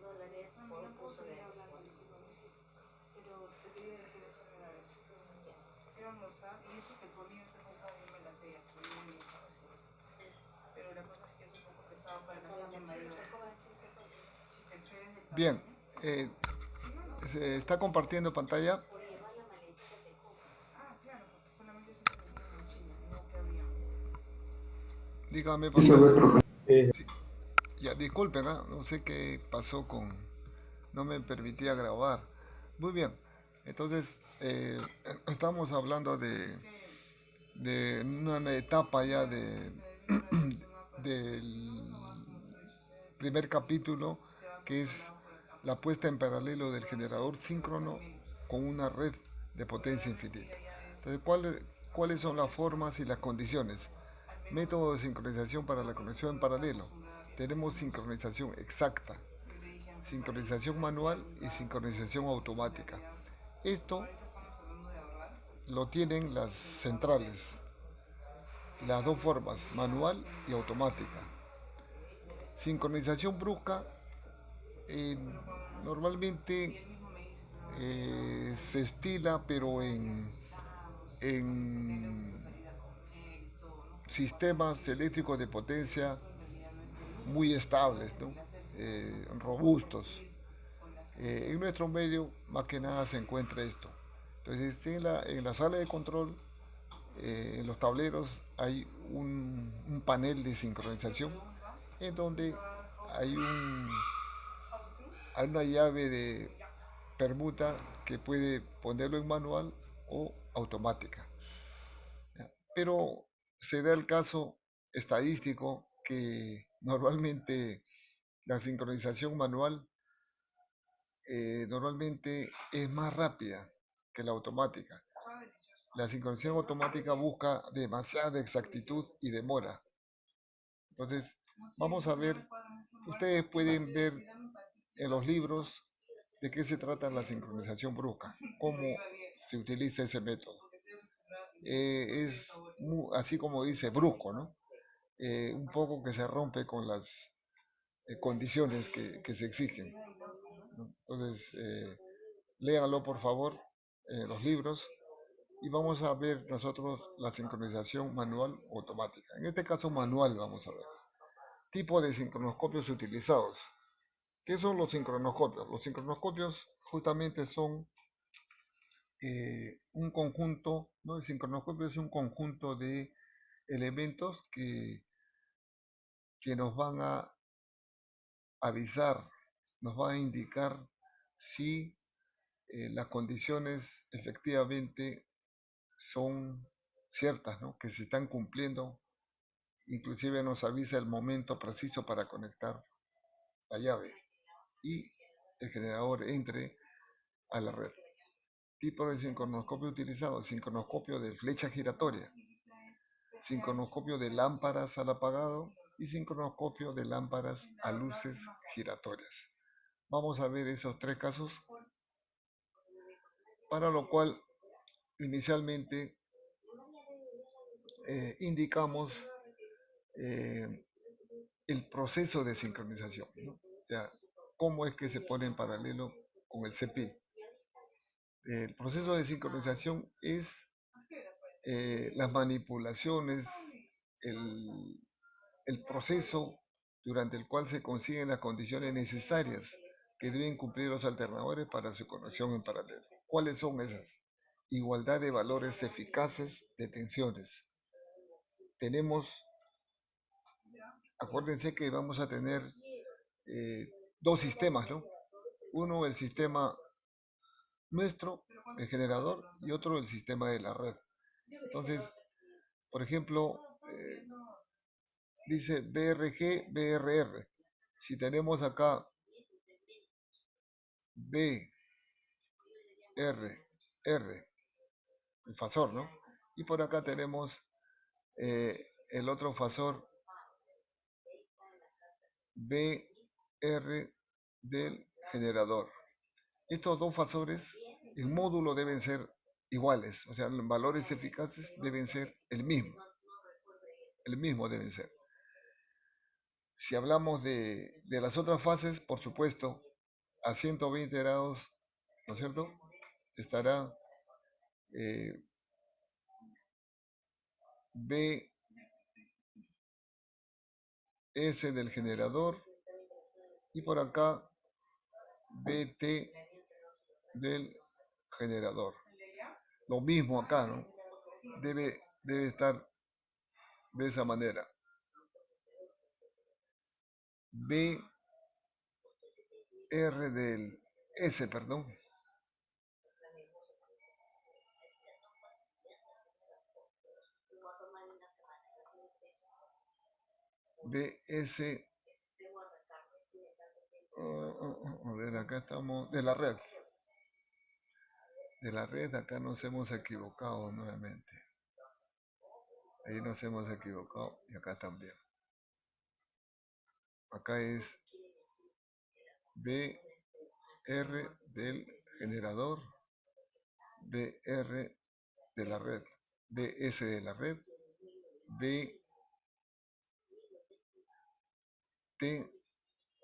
No, no puedo seguir hablando, discúlpame. Pero te quería decir eso de una vez. Quiero almorzar y eso que tú a mí esta cosa yo me la sé, muy bien, así. Pero la cosa es que es un poco pesado para la gente mayor. Si te excedes del Bien, tamaño, eh, sí, no. se está compartiendo pantalla. Ah, claro, porque solamente eso se tenía en mochila, no que había. Dígame, Sí se ve, profesor. profe. Sí, Sí, ya, disculpen, no sé qué pasó con... No me permitía grabar. Muy bien, entonces estamos hablando de una etapa ya Se debilita el sistema del parasympático, y eso primer capítulo, te vas que es controlado por acá. la puesta en paralelo del Por eso generador te va a costar síncrono menos. con una red de Porque potencia realmente infinita. ya es Entonces, más ¿cuáles son las complejo, formas y las condiciones? al menos Método de sincronización para la cuando conexión en tú no estás paralelo. acostumbrada a viajar en Tenemos bus. sincronización exacta, Yo le dije antes para ir sincronización a manual mi y carro, sincronización en automática. realidad, como Esto ahorita estamos tratando de ahorrar, lo tienen las necesitamos de eso. centrales, las dos Necesitamos la formas, batería manual y sin automática. Sincronización brusca, eh, pero y normalmente él mismo me dice, pero no tiene nada que ver, se estila, pero nada que ajustamos, porque a él le gusta en salir a comer y todo, ¿no? Como parte de sistemas su vida. eléctricos de Pero potencia esto en realidad no es el, muy estables, ¿no? el hacer sincronización, sino Robustos. compartir con las En nuestro medio, más que nada, se encuentra esto. Entonces, en la sala de control, en los tableros, hay un panel de sincronización pregunta, en donde ¿te va a dar how hay, to? un, How to? hay una llave de permuta que puede ponerlo en manual o automática. ¿Ya? Pero se da el caso estadístico que normalmente la sincronización manual normalmente es más rápida que la automática. Estaba delicioso. La sincronización automática busca demasiada exactitud y demora. Entonces, No sé, vamos a no ver, me cuadra mucho igual, ustedes porque si pueden ver dame un en pancito los antes. libros de qué se trata la sincronización brusca, Pero cómo iba bien, se utiliza ese método. porque estoy acostumbrada a sentir seis Es sabores. así como dice brusco, ¿no? Un poco que se rompe con las condiciones que se exigen, ¿no? Entonces, léanlo por favor, los libros, y vamos a ver nosotros la sincronización manual o automática. En este caso manual vamos a ver. Tipo de sincronoscopios utilizados. ¿Qué son los sincronoscopios? Los sincronoscopios justamente son un conjunto, ¿no? El sincronoscopio es un conjunto de elementos que nos van a avisar, nos van a indicar si las condiciones efectivamente son ciertas, ¿no? Que se están cumpliendo, inclusive nos avisa el momento preciso para conectar la llave y el generador entre a la red. Tipo de sincronoscopio utilizado: sincronoscopio de flecha giratoria, sincronoscopio de lámparas al apagado y sincronoscopio de lámparas a luces giratorias. Vamos a ver esos tres casos, para lo cual inicialmente indicamos eh, el proceso de sincronización, ¿no? O sea, cómo es que se pone en paralelo con el CPI. El proceso de sincronización es las manipulaciones, el, el proceso durante el cual se consiguen las condiciones necesarias que deben cumplir los alternadores para su conexión en paralelo. ¿Cuáles son esas? Igualdad de valores eficaces de tensiones. Tenemos, acuérdense que vamos a tener eh, dos sistemas, ¿no? Uno, el sistema nuestro, el generador, y otro, el sistema de la red. Entonces, por ejemplo, dice BRG, BRR. Si tenemos acá B, R, R, el fasor, ¿no? Y por acá tenemos el otro fasor B, R del generador. Estos dos fasores en módulo deben ser iguales, o sea, los valores eficaces deben ser el mismo deben ser. Si hablamos de las otras fases, por supuesto, a 120 grados, ¿no es cierto? Estará eh, BS del generador y por acá BT del generador. Lo mismo acá, ¿no? Debe estar de esa manera. BR del S, perdón. BS. A ver, acá estamos. De la red. De la red, acá nos hemos equivocado nuevamente. Ahí nos hemos equivocado y acá también. Acá es BR del generador, BR de la red, BS de la red, BT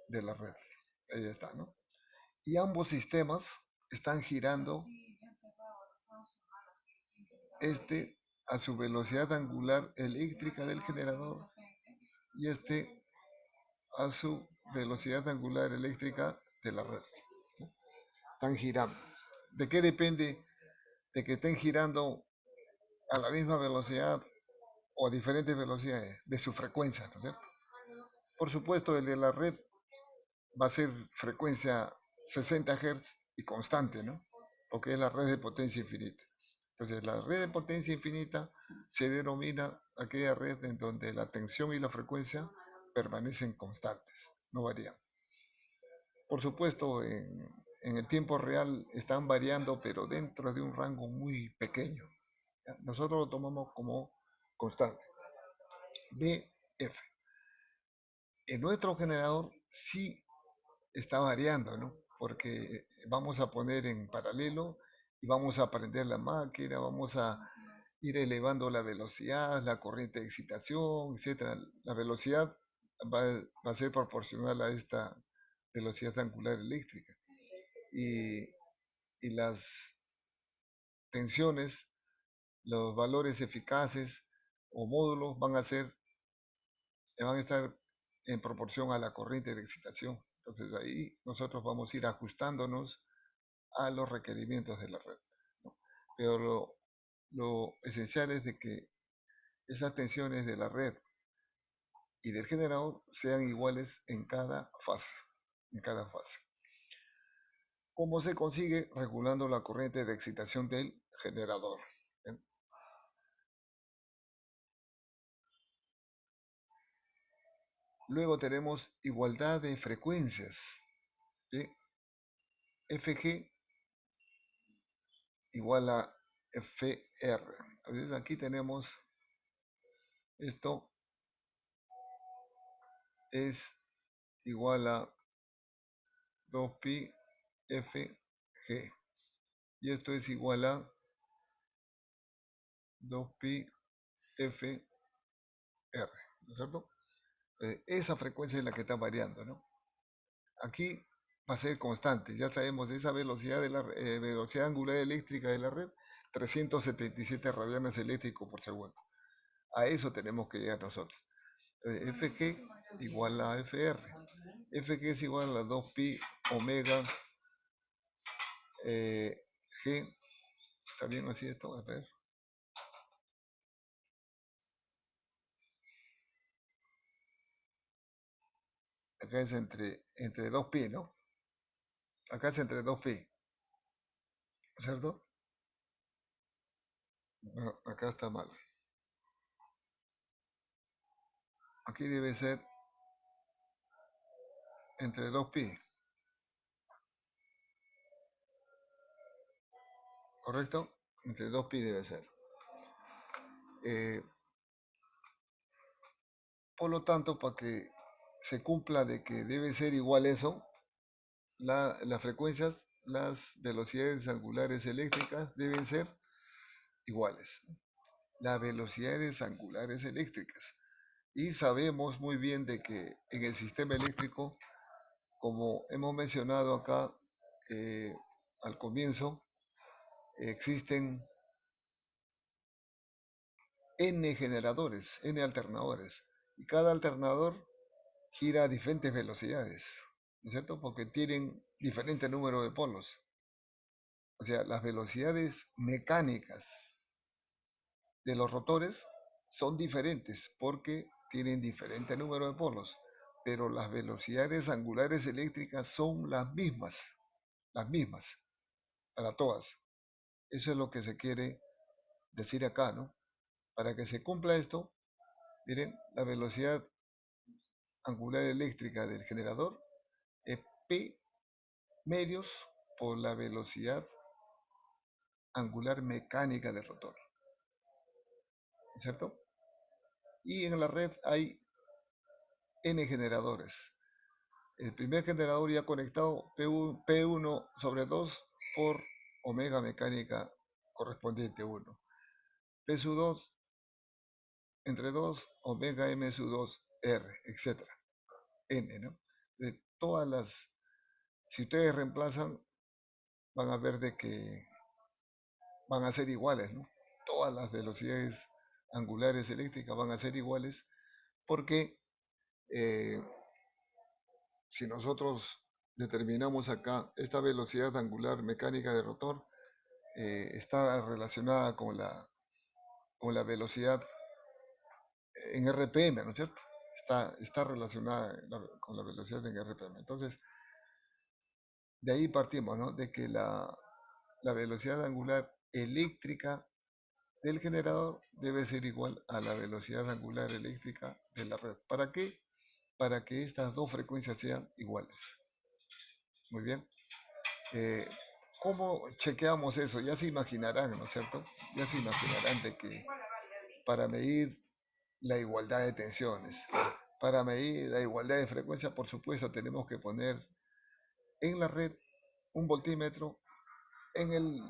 de la red. Ahí está, ¿no? Y ambos sistemas están girando este a su velocidad angular eléctrica del generador y este a su velocidad angular eléctrica de la red. Están girando. ¿De qué depende de que estén girando a la misma velocidad o a diferentes velocidades? De su frecuencia, ¿no es cierto? Por supuesto, el de la red va a ser frecuencia 60 Hz y constante, ¿no? Porque es la red de potencia infinita. Entonces, la red de potencia infinita se denomina aquella red en donde la tensión y la frecuencia permanecen constantes, no varían. Por supuesto, en el tiempo real están variando, pero dentro de un rango muy pequeño. ¿Ya? Nosotros lo tomamos como constante. BF. En nuestro generador sí está variando, ¿no? Porque vamos a poner en paralelo y vamos a prender la máquina, vamos a ir elevando la velocidad, la corriente de excitación, etcétera. La velocidad va a ser proporcional a esta velocidad angular eléctrica. Y, y las tensiones, los valores eficaces o módulos van a estar en proporción a la corriente de excitación. Entonces ahí nosotros vamos a ir ajustándonos a los requerimientos de la red, ¿no? Pero lo esencial es de que esas tensiones de la red y del generador sean iguales en cada fase, en cada fase. ¿Cómo se consigue? Regulando la corriente de excitación del generador. ¿Bien? Luego tenemos igualdad de frecuencias. ¿Sí? FG igual a FR. Entonces aquí tenemos esto es igual a 2pi FG. Y esto es igual a 2pi FR. ¿No es cierto? Esa frecuencia es la que está variando, ¿no? Aquí va a ser constante. Ya sabemos esa velocidad de la velocidad angular eléctrica de la red, 377 radianes eléctricos por segundo. A eso tenemos que llegar nosotros. FG igual a FR. FG es igual a 2pi omega G. ¿Está bien así esto? A ver. Acá es entre 2pi, ¿no? Acá es entre 2pi, ¿cierto? No, acá está mal. Aquí debe ser entre 2pi, ¿correcto? Entre 2pi debe ser. Eh, por lo tanto, para que se cumpla de que debe ser igual eso, las frecuencias, las velocidades angulares eléctricas deben ser iguales. Las velocidades angulares eléctricas. Y sabemos muy bien de que en el sistema eléctrico, como hemos mencionado acá, eh, al comienzo existen N generadores, N alternadores, y cada alternador gira a diferentes velocidades, ¿no es cierto? Porque tienen diferente número de polos. O sea, las velocidades mecánicas de los rotores son diferentes porque tienen diferente número de polos, pero las velocidades angulares eléctricas son las mismas para todas. Eso es lo que se quiere decir acá, ¿no? Para que se cumpla esto, miren, la velocidad angular eléctrica del generador es P medios por la velocidad angular mecánica del rotor, ¿cierto? Y en la red hay N generadores. El primer generador ya conectado P1 sobre 2 por omega mecánica correspondiente 1. P sub 2 entre 2 omega M sub 2 R, etc. N, ¿no? De todas las, si ustedes reemplazan, van a ver de que van a ser iguales, ¿no? Todas las velocidades angulares eléctricas van a ser iguales porque eh, si nosotros determinamos acá esta velocidad angular mecánica de rotor, está relacionada con la velocidad en RPM, ¿no es cierto? Está relacionada con la velocidad en RPM. Entonces, de ahí partimos, ¿no? De que la velocidad angular eléctrica del generador debe ser igual a la velocidad angular eléctrica de la red. ¿Para qué? Para que estas dos frecuencias sean iguales. Muy bien. Eh, ¿Cómo chequeamos eso? Ya se imaginarán, ¿no es cierto? Ya se imaginarán de que para medir la igualdad de tensiones, para medir la igualdad de frecuencia, por supuesto, tenemos que poner en la red un voltímetro, en el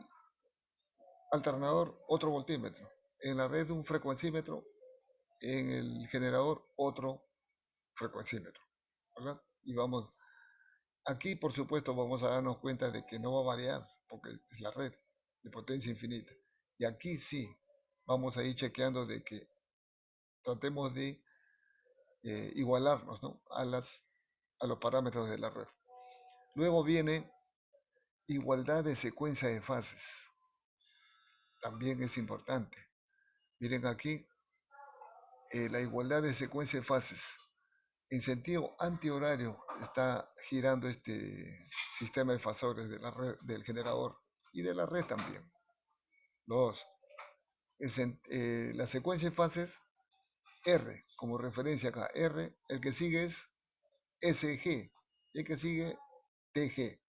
alternador otro voltímetro, en la red un frecuencímetro, en el generador otro frecuencímetro, ¿verdad? Y vamos, aquí por supuesto vamos a darnos cuenta de que no va a variar, porque es la red de potencia infinita. Y aquí sí, vamos a ir chequeando de que tratemos de igualarnos, ¿no? A los parámetros de la red. Luego viene igualdad de secuencia de fases. También es importante. Miren aquí, la igualdad de secuencia de fases. En sentido antihorario está girando este sistema de fasores de la red, del generador y de la red también. Los, la secuencia de fases R, como referencia acá, R, el que sigue es SG, el que sigue TG.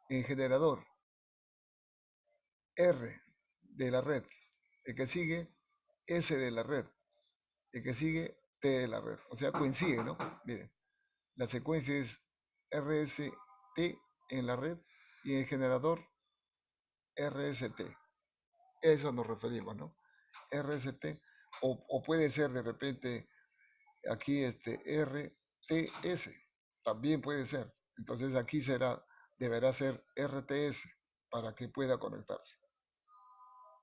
En generador, R de la red, el que sigue S de la red, el que sigue T de la red. O sea, coincide, ¿no? Miren, la secuencia es RST en la red y en el generador RST. Eso nos referimos, ¿no? RST o puede ser de repente aquí RTS, también puede ser. Entonces aquí deberá ser RTS para que pueda conectarse.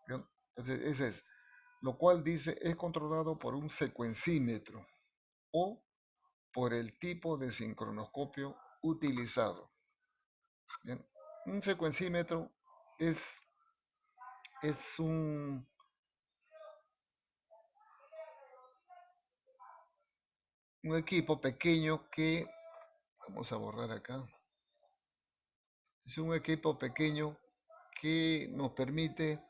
¿Bien? Entonces ese es, lo cual dice es controlado por un secuencímetro o por el tipo de sincronoscopio utilizado. Bien. Un secuencímetro es, es un equipo pequeño que, vamos a borrar acá, es un equipo pequeño que nos permite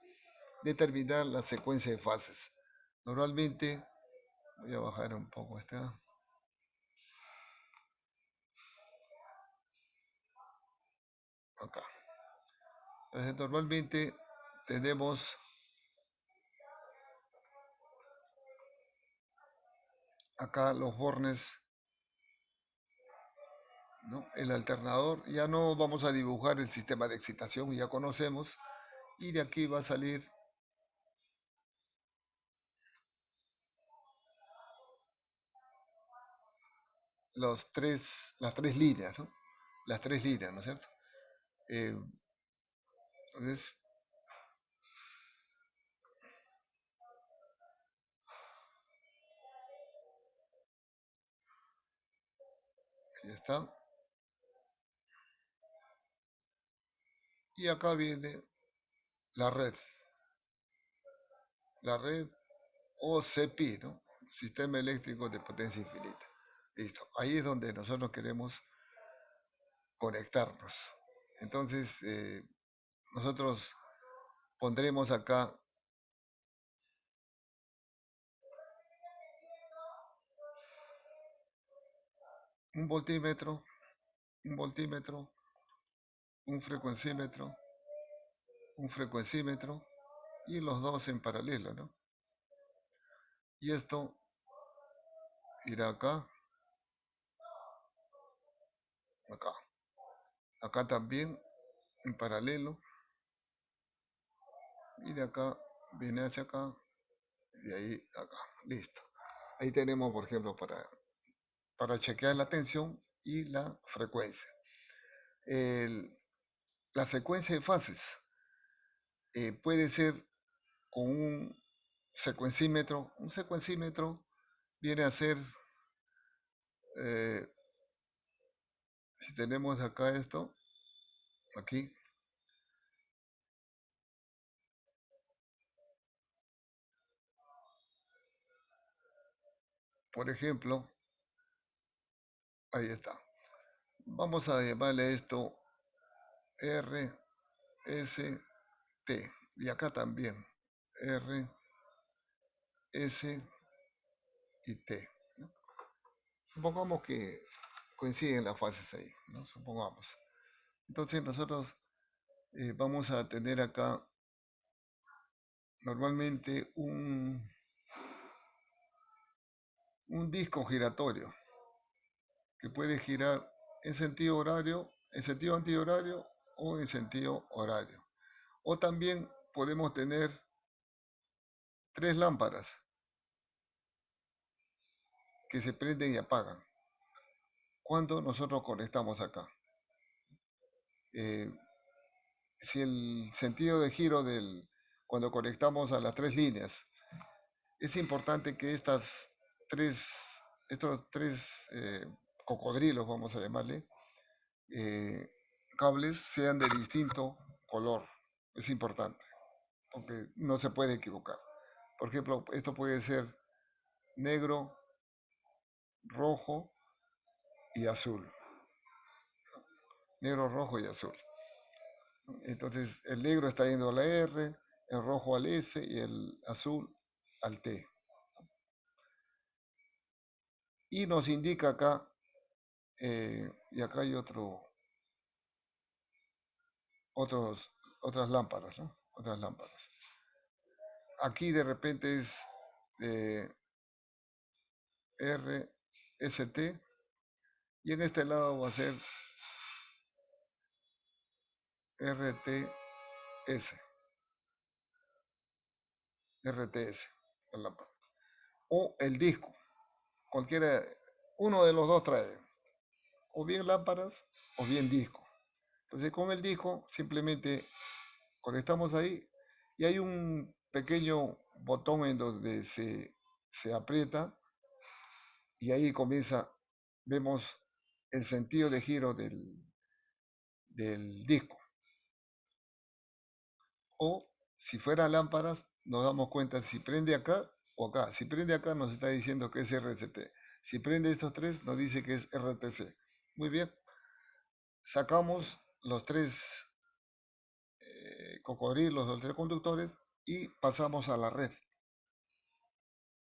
determinar la secuencia de fases. Normalmente, voy a bajar un poco esta, acá. Entonces, normalmente tenemos acá los bornes, ¿no? El alternador, ya no vamos a dibujar el sistema de excitación, ya conocemos, y de aquí va a salir las tres líneas, ¿no? Las tres líneas, ¿no es cierto? Eh, entonces, ahí está. Y acá viene la red. La red o CPI, ¿no? Sistema eléctrico de potencia infinita. Listo. Ahí es donde nosotros queremos conectarnos. Entonces, nosotros pondremos acá un voltímetro, un voltímetro, un frecuencímetro, un frecuencímetro y los dos en paralelo, ¿no? Y esto irá acá, acá, acá también en paralelo y de acá viene hacia acá y de ahí acá. Listo. Ahí tenemos, por ejemplo, para chequear la tensión y la frecuencia. El- la secuencia de fases puede ser con un secuencímetro. Un secuencímetro viene a ser, eh, si tenemos acá esto, aquí, por ejemplo, ahí está. Vamos a llamarle esto R, S, T. Y acá también, R, S y T. Supongamos que coinciden las fases ahí, ¿no? Supongamos. Entonces nosotros vamos a tener acá normalmente un disco giratorio que puede girar en sentido horario, en sentido antihorario o en sentido horario. O también podemos tener tres lámparas que se prenden y apagan cuando nosotros conectamos acá. Eh, si el sentido de giro cuando conectamos a las tres líneas, es importante que tres, estos tres cocodrilos, vamos a llamarle, eh, cables sean de distinto color. Es importante, porque no se puede equivocar. Por ejemplo, esto puede ser negro, rojo y azul. Negro, rojo y azul. Entonces, el negro está yendo a la R, el rojo al S y el azul al T. Y nos indica acá, y acá hay otras lámparas, ¿no? Otras lámparas. Aquí de repente es eh, R, S, T, y en este lado va a ser RTS, RTS, la lámpara. O el disco, cualquiera, uno de los dos trae, o bien lámparas o bien disco. Entonces con el disco simplemente conectamos ahí y hay un pequeño botón en donde se aprieta y ahí comienza, vemos el sentido de giro del disco. O si fuera lámparas, nos damos cuenta si prende acá o acá. Si prende acá nos está diciendo que es RCT. Si prende estos tres nos dice que es RTC. Muy bien, sacamos los tres cocodrilos, los tres conductores y pasamos a la red.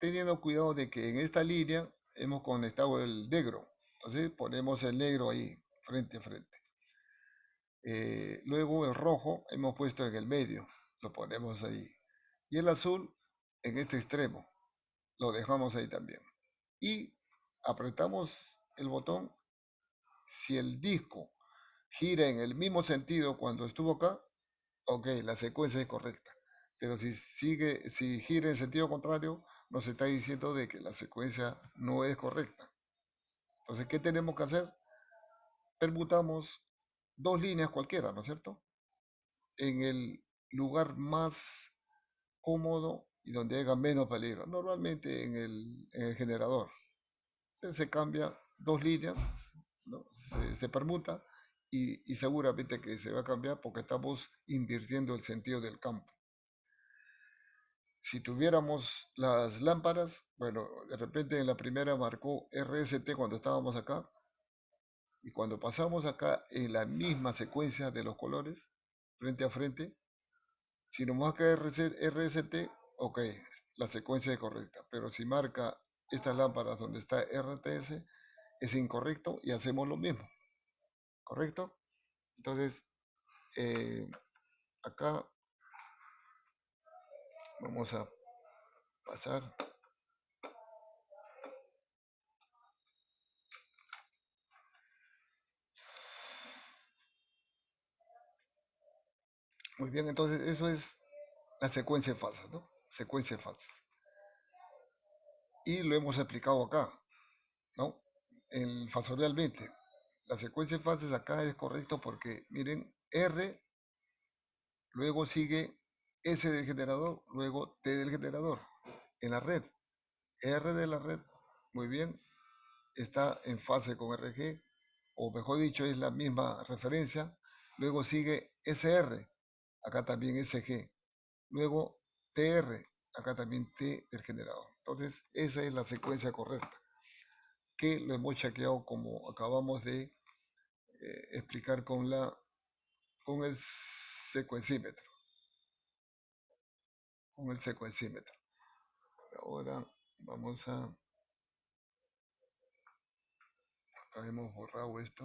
Teniendo cuidado de que en esta línea hemos conectado el negro. Entonces ponemos el negro ahí, frente a frente. Luego el rojo hemos puesto en el medio, lo ponemos ahí. Y el azul en este extremo, lo dejamos ahí también. Y apretamos el botón. Si el disco gira en el mismo sentido cuando estuvo acá, ok, la secuencia es correcta. Pero si gira en sentido contrario, nos está diciendo de que la secuencia no es correcta. Entonces, ¿qué tenemos que hacer? Permutamos dos líneas cualquiera, ¿no es cierto? En el lugar más cómodo y donde haya menos peligro, normalmente en el generador. Entonces se cambia dos líneas, ¿no? Se permuta y seguramente que se va a cambiar porque estamos invirtiendo el sentido del campo. Si tuviéramos las lámparas, bueno, de repente en la primera marcó RST cuando estábamos acá, y cuando pasamos acá en la misma secuencia de los colores, frente a frente, si nos marca RST, ok, la secuencia es correcta. Pero si marca estas lámparas donde está RTS, es incorrecto y hacemos lo mismo, ¿correcto? Entonces, eh, acá vamos a pasar. Muy bien, entonces eso es la secuencia de fases, ¿no? Secuencia de fases. Y lo hemos explicado acá, ¿no? En fasorialmente. La secuencia de fases acá es correcto porque, miren, R, luego sigue S del generador, luego T del generador. En la red, R de la red, muy bien, está en fase con RG, o mejor dicho, es la misma referencia. Luego sigue SR, acá también SG. Luego TR, acá también T del generador. Entonces, esa es la secuencia correcta, que lo hemos chequeado como acabamos de explicar con el secuencímetro. Con el secuencímetro. Ahora vamos a... Acá hemos borrado esto.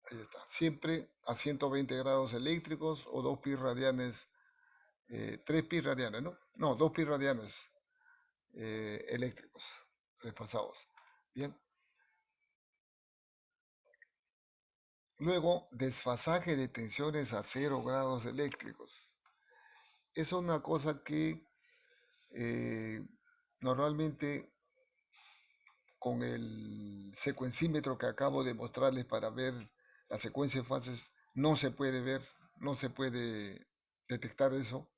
Ahí está. Siempre a 120 grados eléctricos o 2 pi radianes, 3 pi radianes, ¿no? No, 2 pi radianes eléctricos desfasados. Bien. Luego, desfasaje de tensiones a 0 grados eléctricos. Es una cosa que eh, normalmente con el secuencímetro que acabo de mostrarles para ver la secuencia de fases, no se puede ver, no se puede detectar eso.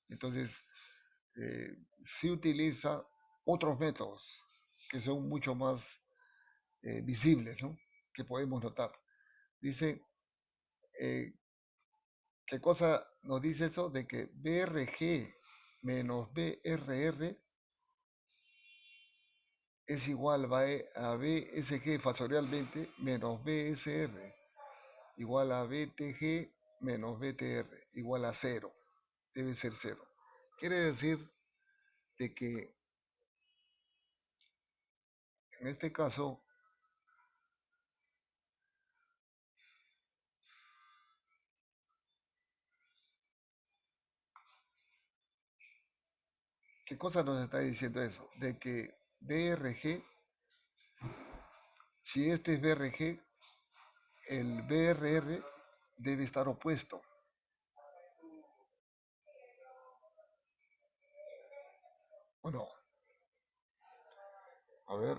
Entonces, se utiliza otros métodos que son mucho más visibles, ¿no? Que podemos notar. Dice, ¿qué cosa nos dice eso? De que BRG menos BRR es igual a BSG fasorialmente menos BSR igual a BTG menos BTR igual a cero. Debe ser cero. Quiere decir de que en este caso, ¿qué cosa nos está diciendo eso? De que BRG, si este es BRG, el BRR debe estar opuesto. Bueno, a ver,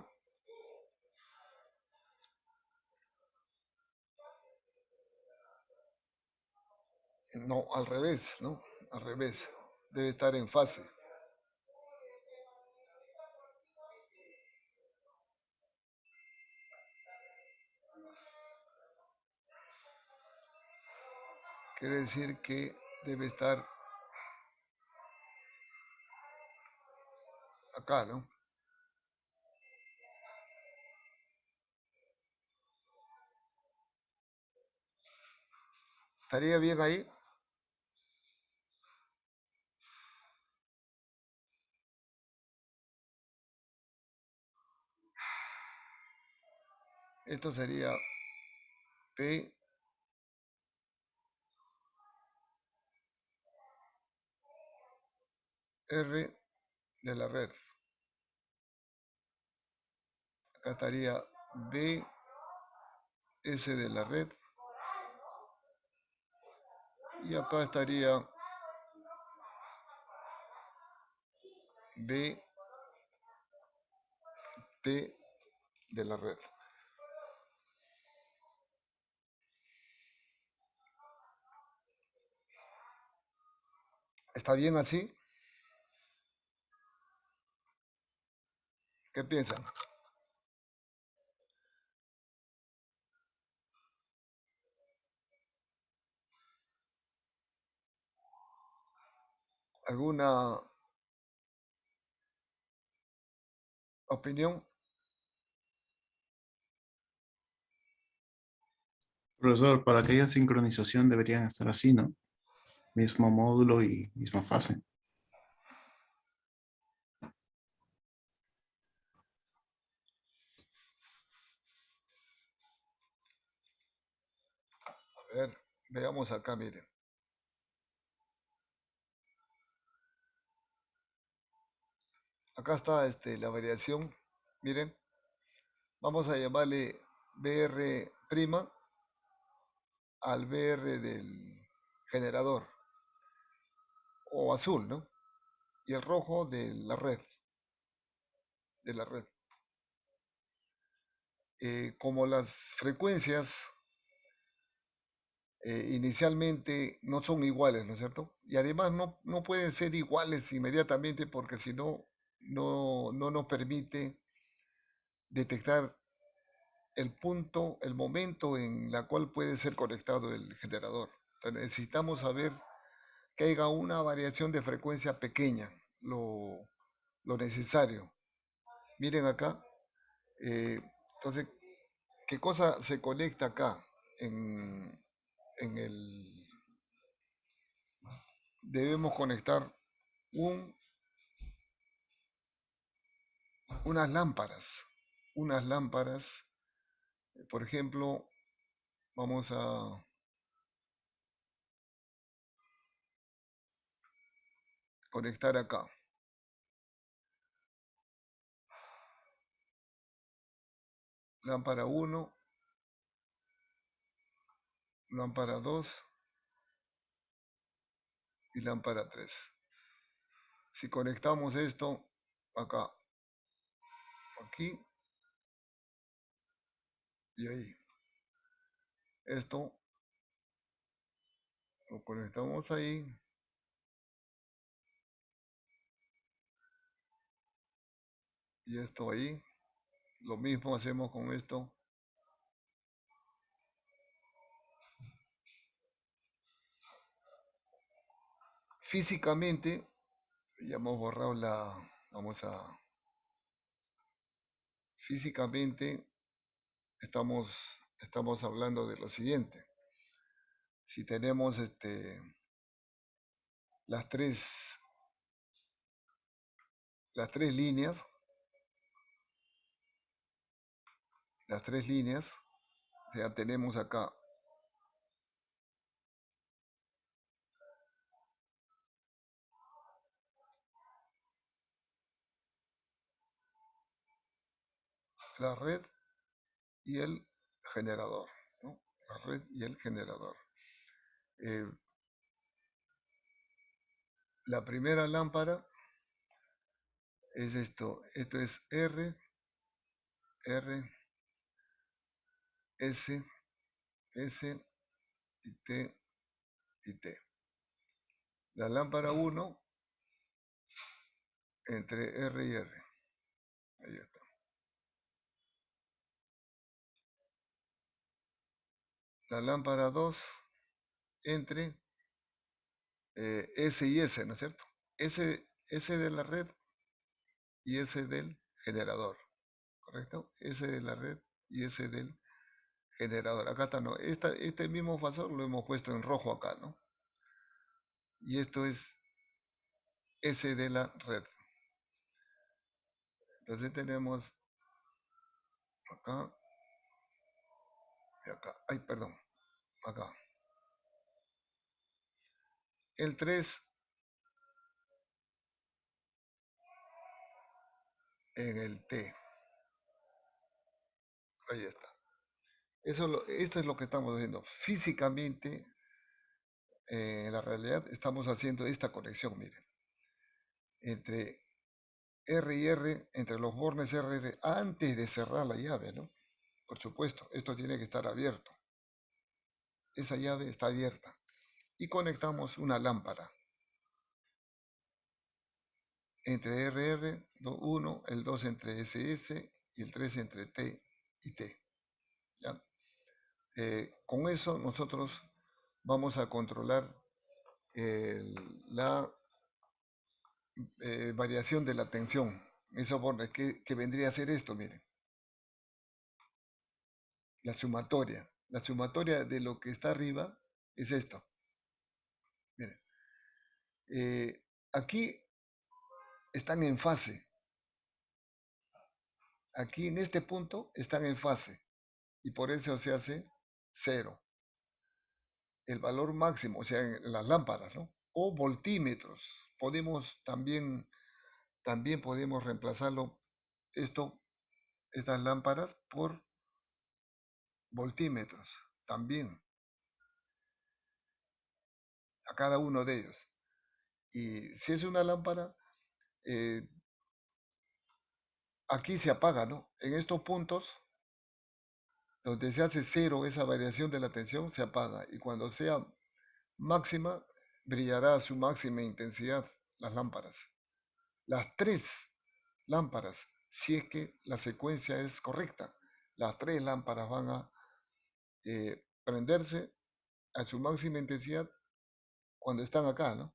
no, al revés, ¿no? Al revés, debe estar en fase. Quiere decir que debe estar acá, ¿no? ¿Estaría bien ahí? Esto sería P R de la red. Acá estaría B S de la red. Y acá estaría B T de la red. ¿Está bien así? ¿Qué piensan? ¿Alguna opinión? Profesor, para que haya sincronización deberían estar así, ¿no? Mismo módulo y misma fase. A ver, veamos acá, miren. Acá está la variación. Miren, vamos a llamarle BR' al BR del generador, o azul, ¿no? Y el rojo de la red. Como las frecuencias inicialmente no son iguales, ¿no es cierto? Y además no pueden ser iguales inmediatamente porque si no, no nos permite detectar el punto, el momento en la cual puede ser conectado el generador. Entonces, necesitamos saber que haya una variación de frecuencia pequeña, lo necesario. Miren acá, eh, entonces, ¿qué cosa se conecta acá? En el, debemos conectar un, unas lámparas, unas lámparas, por ejemplo, vamos a conectar acá, lámpara 1, lámpara 2 y lámpara 3. Si conectamos esto acá, aquí y ahí, esto lo conectamos ahí y esto ahí, lo mismo hacemos con esto. Físicamente, ya hemos borrado físicamente estamos, estamos hablando de lo siguiente. Si tenemos las tres, las tres líneas, ya tenemos acá la red y el generador, ¿no? La red y el generador. Eh, la primera lámpara es esto es R, S, S y T y T. La lámpara 1 entre R y R. Ahí está. La lámpara 2 entre S y S, ¿no es cierto? S de la red y S del generador, ¿correcto? S de la red y S del generador. Acá está, ¿no? Este mismo fasor lo hemos puesto en rojo acá, ¿no? Y esto es S de la red. Entonces tenemos acá y acá. Ay, perdón, acá. El 3 en el T. Ahí está. Esto es lo que estamos haciendo. Físicamente, en la realidad, estamos haciendo esta conexión, miren, entre R y R entre los bornes RR antes de cerrar la llave, ¿no? Por supuesto, esto tiene que estar abierto. Esa llave está abierta. Y conectamos una lámpara entre RR, 1, el 2 entre SS y el 3 entre T y T. ¿Ya? Con eso nosotros vamos a controlar la variación de la tensión. Eso por que vendría a ser esto, miren. La sumatoria. La sumatoria de lo que está arriba es esto. Miren. Aquí están en fase. Aquí en este punto están en fase. Y por eso se hace 0. El valor máximo, o sea, en las lámparas, ¿no? O voltímetros. Podemos también podemos reemplazarlo, estas lámparas, por voltímetros, también, a cada uno de ellos. Y si es una lámpara, eh, aquí se apaga, ¿no? En estos puntos, donde se hace 0 esa variación de la tensión, se apaga. Y cuando sea máxima, brillará a su máxima intensidad las lámparas. Las 3 lámparas, si es que la secuencia es correcta, las 3 lámparas van a prenderse a su máxima intensidad cuando están acá, ¿no?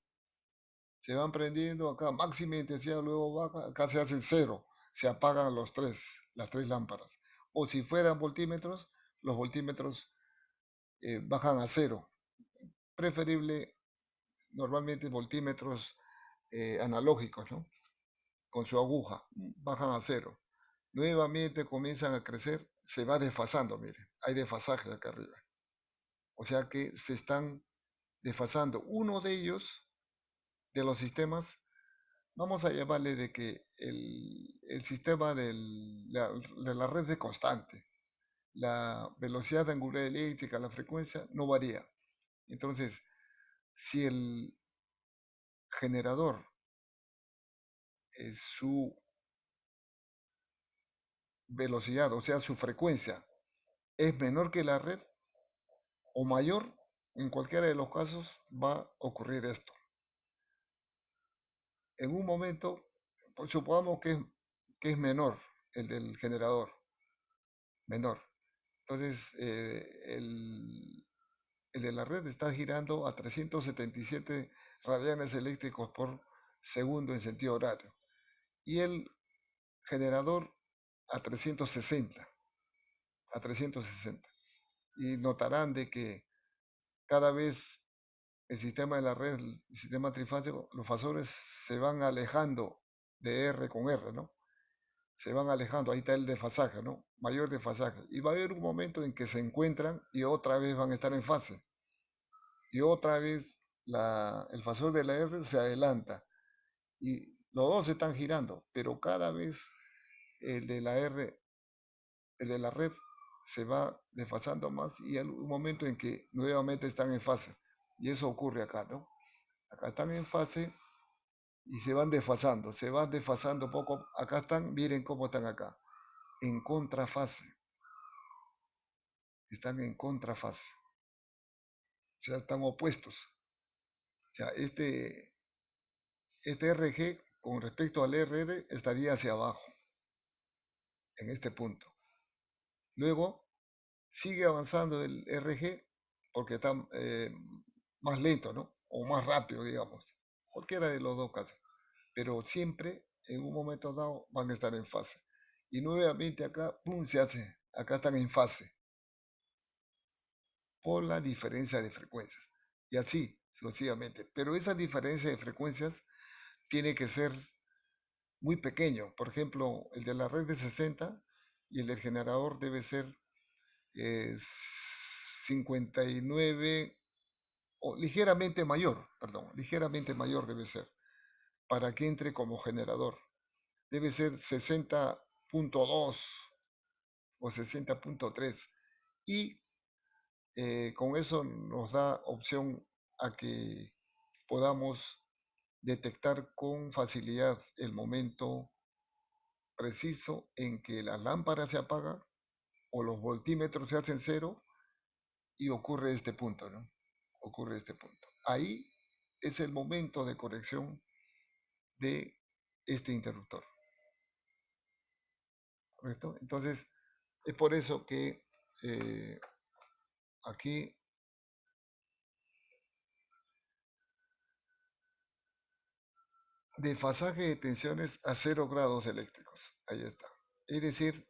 Se van prendiendo acá, máxima intensidad, luego baja, acá se hacen 0, se apagan las 3 lámparas. O si fueran voltímetros, los voltímetros bajan a 0. Preferible normalmente voltímetros analógicos, ¿no? Con su aguja, bajan a 0. Nuevamente comienzan a crecer, se va desfasando, miren, hay desfasaje acá arriba. O sea que se están desfasando. Uno de ellos, de los sistemas, vamos a llamarle de que el sistema de la red de constante, la velocidad angular eléctrica, la frecuencia, no varía. Entonces, si el generador, su velocidad, o sea, su frecuencia, es menor que la red o mayor, en cualquiera de los casos va a ocurrir esto. En un momento, pues supongamos que es menor el del generador, menor. Entonces, el de la red está girando a 377 radianes eléctricos por segundo en sentido horario. Y el generador a 360. A 360. Y notarán de que cada vez el sistema de la red, el sistema trifásico, los fasores se van alejando de R con R, ¿no? Se van alejando, ahí está el desfasaje, ¿no? Mayor desfasaje. Y va a haber un momento en que se encuentran y otra vez van a estar en fase. Y otra vez el fasor de la R se adelanta. Y los dos se están girando, pero cada vez el de la R, el de la red, se va desfasando más y hay un momento en que nuevamente están en fase. Y eso ocurre acá, ¿no? Acá están en fase y se van desfasando poco. Acá están, miren cómo están acá, en contrafase. Están en contrafase. O sea, están opuestos. O sea, este RG con respecto al RR estaría hacia abajo, en este punto. Luego sigue avanzando el RG porque está más lento, ¿no? O más rápido, digamos. Cualquiera de los dos casos. Pero siempre, en un momento dado, van a estar en fase. Y nuevamente acá, ¡pum!, se hace. Acá están en fase. Por la diferencia de frecuencias. Y así, sucesivamente. Pero esa diferencia de frecuencias tiene que ser muy pequeño. Por ejemplo, el de la red de 60 y el del generador debe ser 59 o ligeramente mayor, perdón, ligeramente mayor debe ser, para que entre como generador. Debe ser 60.2 o 60.3 y con eso nos da opción a que podamos detectar con facilidad el momento preciso en que la lámpara se apaga o los voltímetros se hacen cero y ocurre este punto, ¿no? Ocurre este punto. Ahí es el momento de conexión de este interruptor, ¿correcto? Entonces, es por eso que aquí desfasaje de tensiones a 0 grados eléctricos. Ahí está. Es decir,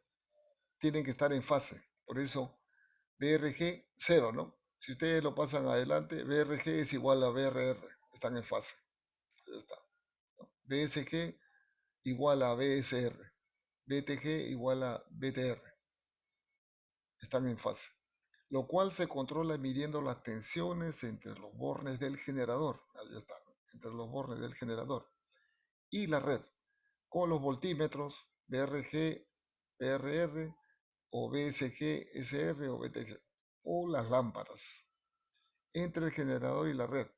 tienen que estar en fase. Por eso, BRG 0, ¿no? Si ustedes lo pasan adelante, BRG es igual a BRR. Están en fase. Ahí está. BSG igual a BSR. BTG igual a BTR. Están en fase. Lo cual se controla midiendo las tensiones entre los bornes del generador. Ahí está. Entre los bornes del generador y la red, con los voltímetros BRG, BRR o BSG, SR o BTG, o las lámparas, entre el generador y la red,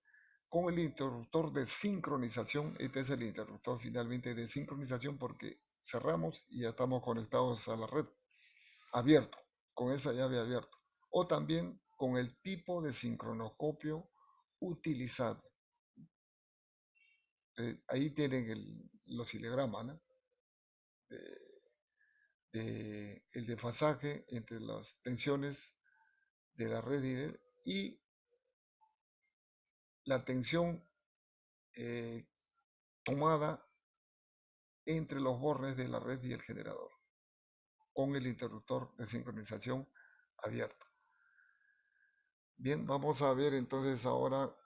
con el interruptor de sincronización. Este es el interruptor finalmente de sincronización porque cerramos y ya estamos conectados a la red, abierto, con esa llave abierta. O también con el tipo de sincronoscopio utilizado. Ahí tienen los oscilograma, ¿no? El desfasaje entre las tensiones de la red y la tensión tomada entre los bornes de la red y el generador, con el interruptor de sincronización abierto. Bien, vamos a ver entonces ahora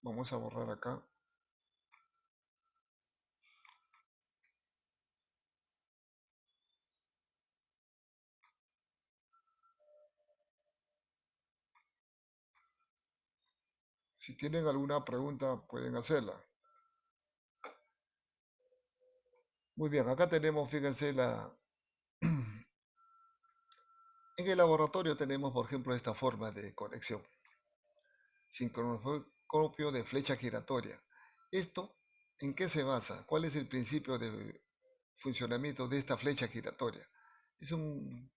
vamos a borrar acá. Si tienen alguna pregunta, pueden hacerla. Muy bien, acá tenemos, fíjense, en el laboratorio tenemos, por ejemplo, esta forma de conexión. Sincronoscopio de flecha giratoria. ¿Esto en qué se basa? ¿Cuál es el principio de funcionamiento de esta flecha giratoria? Es un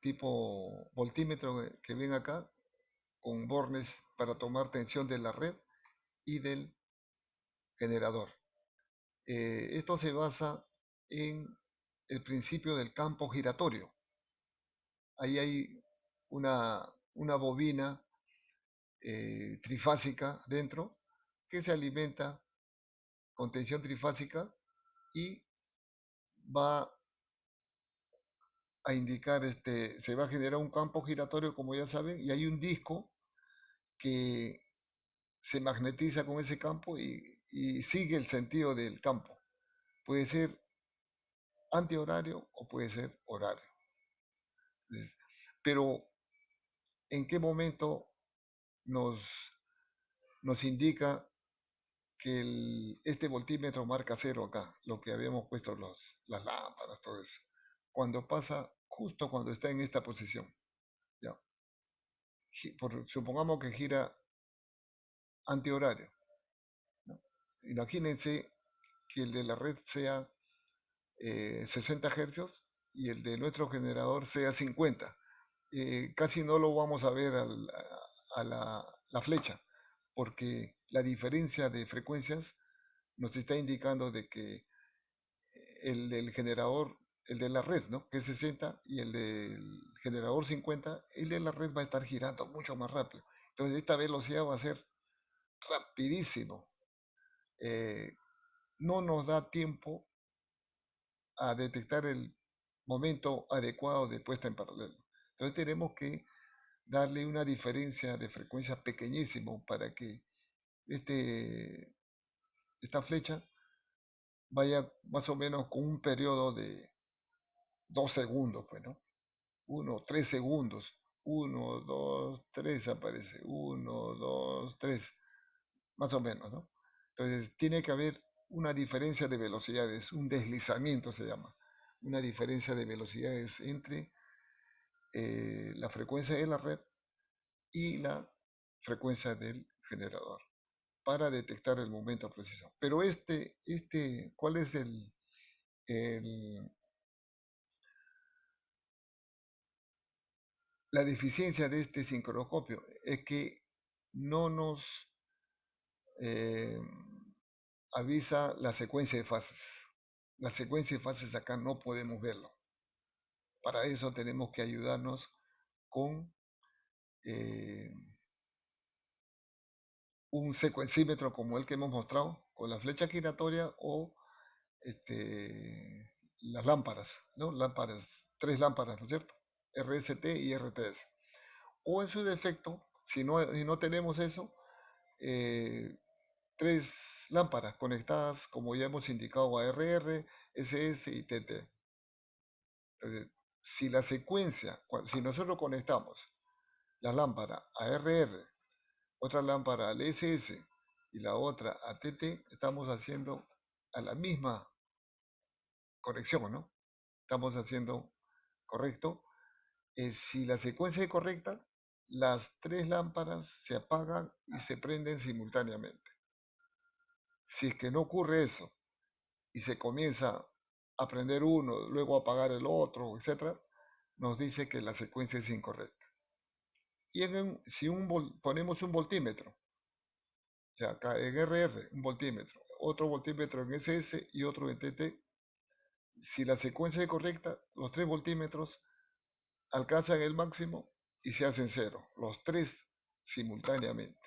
tipo voltímetro que ven acá, con bornes para tomar tensión de la red y del generador. Esto se basa en el principio del campo giratorio. Ahí hay una bobina trifásica dentro que se alimenta con tensión trifásica y va a indicar, se va a generar un campo giratorio, como ya saben, y hay un disco que se magnetiza con ese campo y sigue el sentido del campo. Puede ser antihorario o puede ser horario. Pero, ¿en qué momento nos, nos indica que este voltímetro marca cero acá? Lo que habíamos puesto las lámparas, todo eso. Cuando pasa, justo cuando está en esta posición. ¿Ya? Supongamos que gira antihorario, ¿no? Imagínense que el de la red sea 60 hercios y el de nuestro generador sea 50. Casi no lo vamos a ver a la flecha, porque la diferencia de frecuencias nos está indicando de que el del generador, el de la red, ¿no? Que es 60 y el del generador 50, el de la red va a estar girando mucho más rápido. Entonces esta velocidad va a ser rapidísimo. No nos da tiempo a detectar el momento adecuado de puesta en paralelo. Entonces tenemos que darle una diferencia de frecuencia pequeñísimo para que esta flecha vaya más o menos con un periodo de 2 segundos, pues, ¿no? 1, 3 segundos. 1, 2, 3 aparece. 1, 2, 3. Más o menos, ¿no? Entonces tiene que haber una diferencia de velocidades, un deslizamiento se llama, una diferencia de velocidades entre la frecuencia de la red y la frecuencia del generador para detectar el momento preciso. Pero ¿cuál es el- la deficiencia de este sincronoscopio es que no nos eh, avisa la secuencia de fases. La secuencia de fases acá no podemos verlo. Para eso tenemos que ayudarnos con eh, un secuencímetro como el que hemos mostrado, con la flecha giratoria o las lámparas, ¿no? Lámparas, tres lámparas, ¿no es cierto? RST y RTS. O en su defecto, si no tenemos eso, eh, tres lámparas conectadas, como ya hemos indicado, a RR, SS y TT. Entonces, si la secuencia, si nosotros conectamos la lámpara a RR, otra lámpara al SS y la otra a TT, estamos haciendo a la misma conexión, ¿no? Estamos haciendo correcto. Si la secuencia es correcta, las tres lámparas se apagan y se prenden simultáneamente. Si es que no ocurre eso y se comienza a prender uno, luego a apagar el otro, etcétera, nos dice que la secuencia es incorrecta. Y si ponemos un voltímetro, o sea, acá en RR, un voltímetro, otro voltímetro en SS y otro en TT, si la secuencia es correcta, los tres voltímetros alcanzan el máximo y se hacen cero, los tres simultáneamente.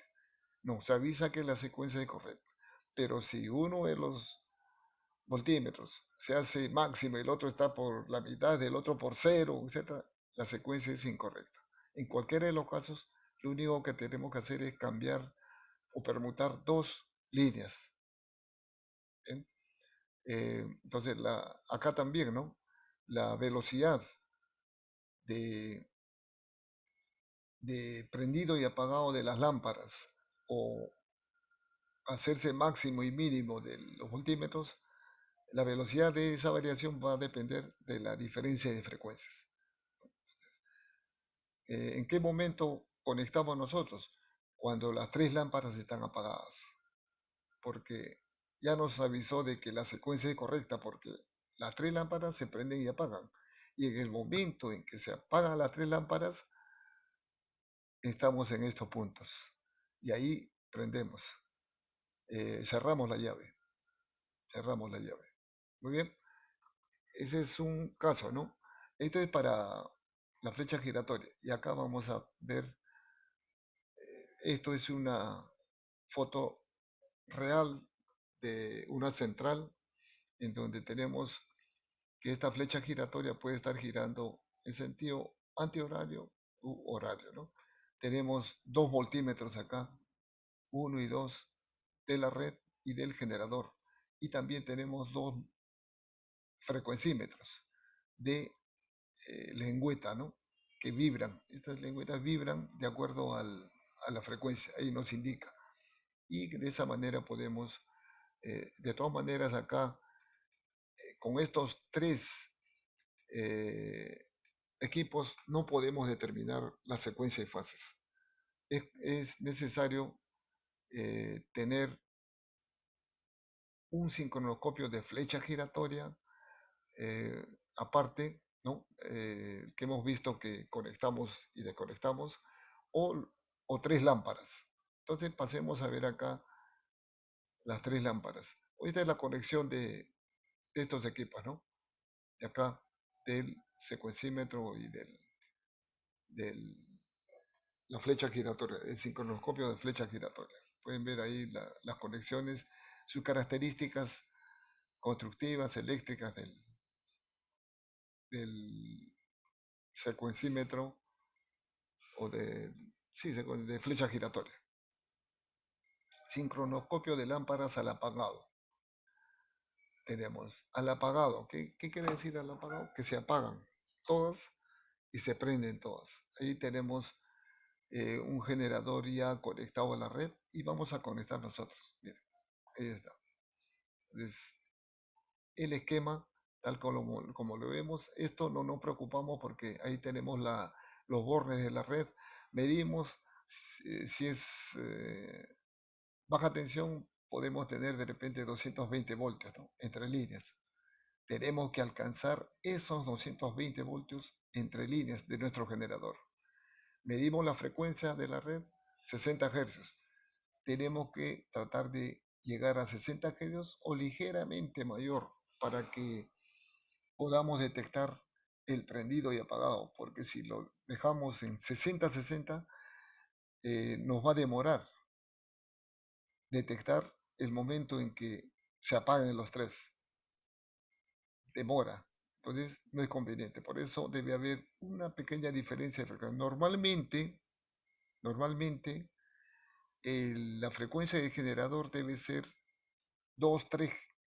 Nos avisa que la secuencia es correcta. Pero si uno de los voltímetros se hace máximo y el otro está por la mitad, del otro por cero, etc., la secuencia es incorrecta. En cualquiera de los casos, lo único que tenemos que hacer es cambiar o permutar dos líneas. ¿Bien? Entonces, acá también, ¿no? La velocidad de, de prendido y apagado de las lámparas o hacerse máximo y mínimo de los voltímetros, la velocidad de esa variación va a depender de la diferencia de frecuencias. ¿En qué momento conectamos nosotros? Cuando las tres lámparas están apagadas, porque ya nos avisó de que la secuencia es correcta, porque las tres lámparas se prenden y apagan. Y en el momento en que se apagan las tres lámparas, estamos en estos puntos. Y ahí prendemos, cerramos la llave, cerramos la llave. Muy bien, ese es un caso, ¿no? Esto es para la flecha giratoria. Y acá vamos a ver, esto es una foto real de una central en donde tenemos que esta flecha giratoria puede estar girando en sentido antihorario u horario, ¿no? Tenemos dos voltímetros acá, uno y dos de la red y del generador. Y también tenemos dos frecuencímetros de lengüeta, ¿no? Que vibran. Estas lengüetas vibran de acuerdo a la frecuencia, ahí nos indica. Y de esa manera podemos, de todas maneras acá, con estos tres equipos no podemos determinar la secuencia de fases. Es necesario tener un sincronoscopio de flecha giratoria eh, aparte, ¿no? Que hemos visto que conectamos y desconectamos, o, o tres lámparas. Entonces pasemos a ver acá las tres lámparas. Esta es la conexión de estos equipos, ¿no? De acá, del secuencímetro y del la flecha giratoria, el sincronoscopio de flecha giratoria. Pueden ver ahí las conexiones, sus características constructivas, eléctricas del secuencímetro o sí, de flecha giratoria. Sincronoscopio de lámparas al apagado. Tenemos al apagado. ¿Qué quiere decir al apagado? Que se apagan todas y se prenden todas. Ahí tenemos un generador ya conectado a la red y vamos a conectar nosotros. Miren, ahí está. Entonces, el esquema, tal como lo vemos, esto no nos preocupamos porque ahí tenemos los bornes de la red, medimos si es baja tensión, podemos tener de repente 220 voltios, ¿no? Entre líneas. tenemos que alcanzar esos 220 voltios entre líneas de nuestro generador. Medimos la frecuencia de la red, 60 Hz. Tenemos que tratar de llegar a 60 Hz o ligeramente mayor para que podamos detectar el prendido y apagado, porque si lo dejamos en 60-60, nos va a demorar detectar el momento en que se apaguen los tres. Demora. Entonces no es conveniente. Por eso debe haber una pequeña diferencia de frecuencia. Normalmente la frecuencia del generador debe ser 2, 3,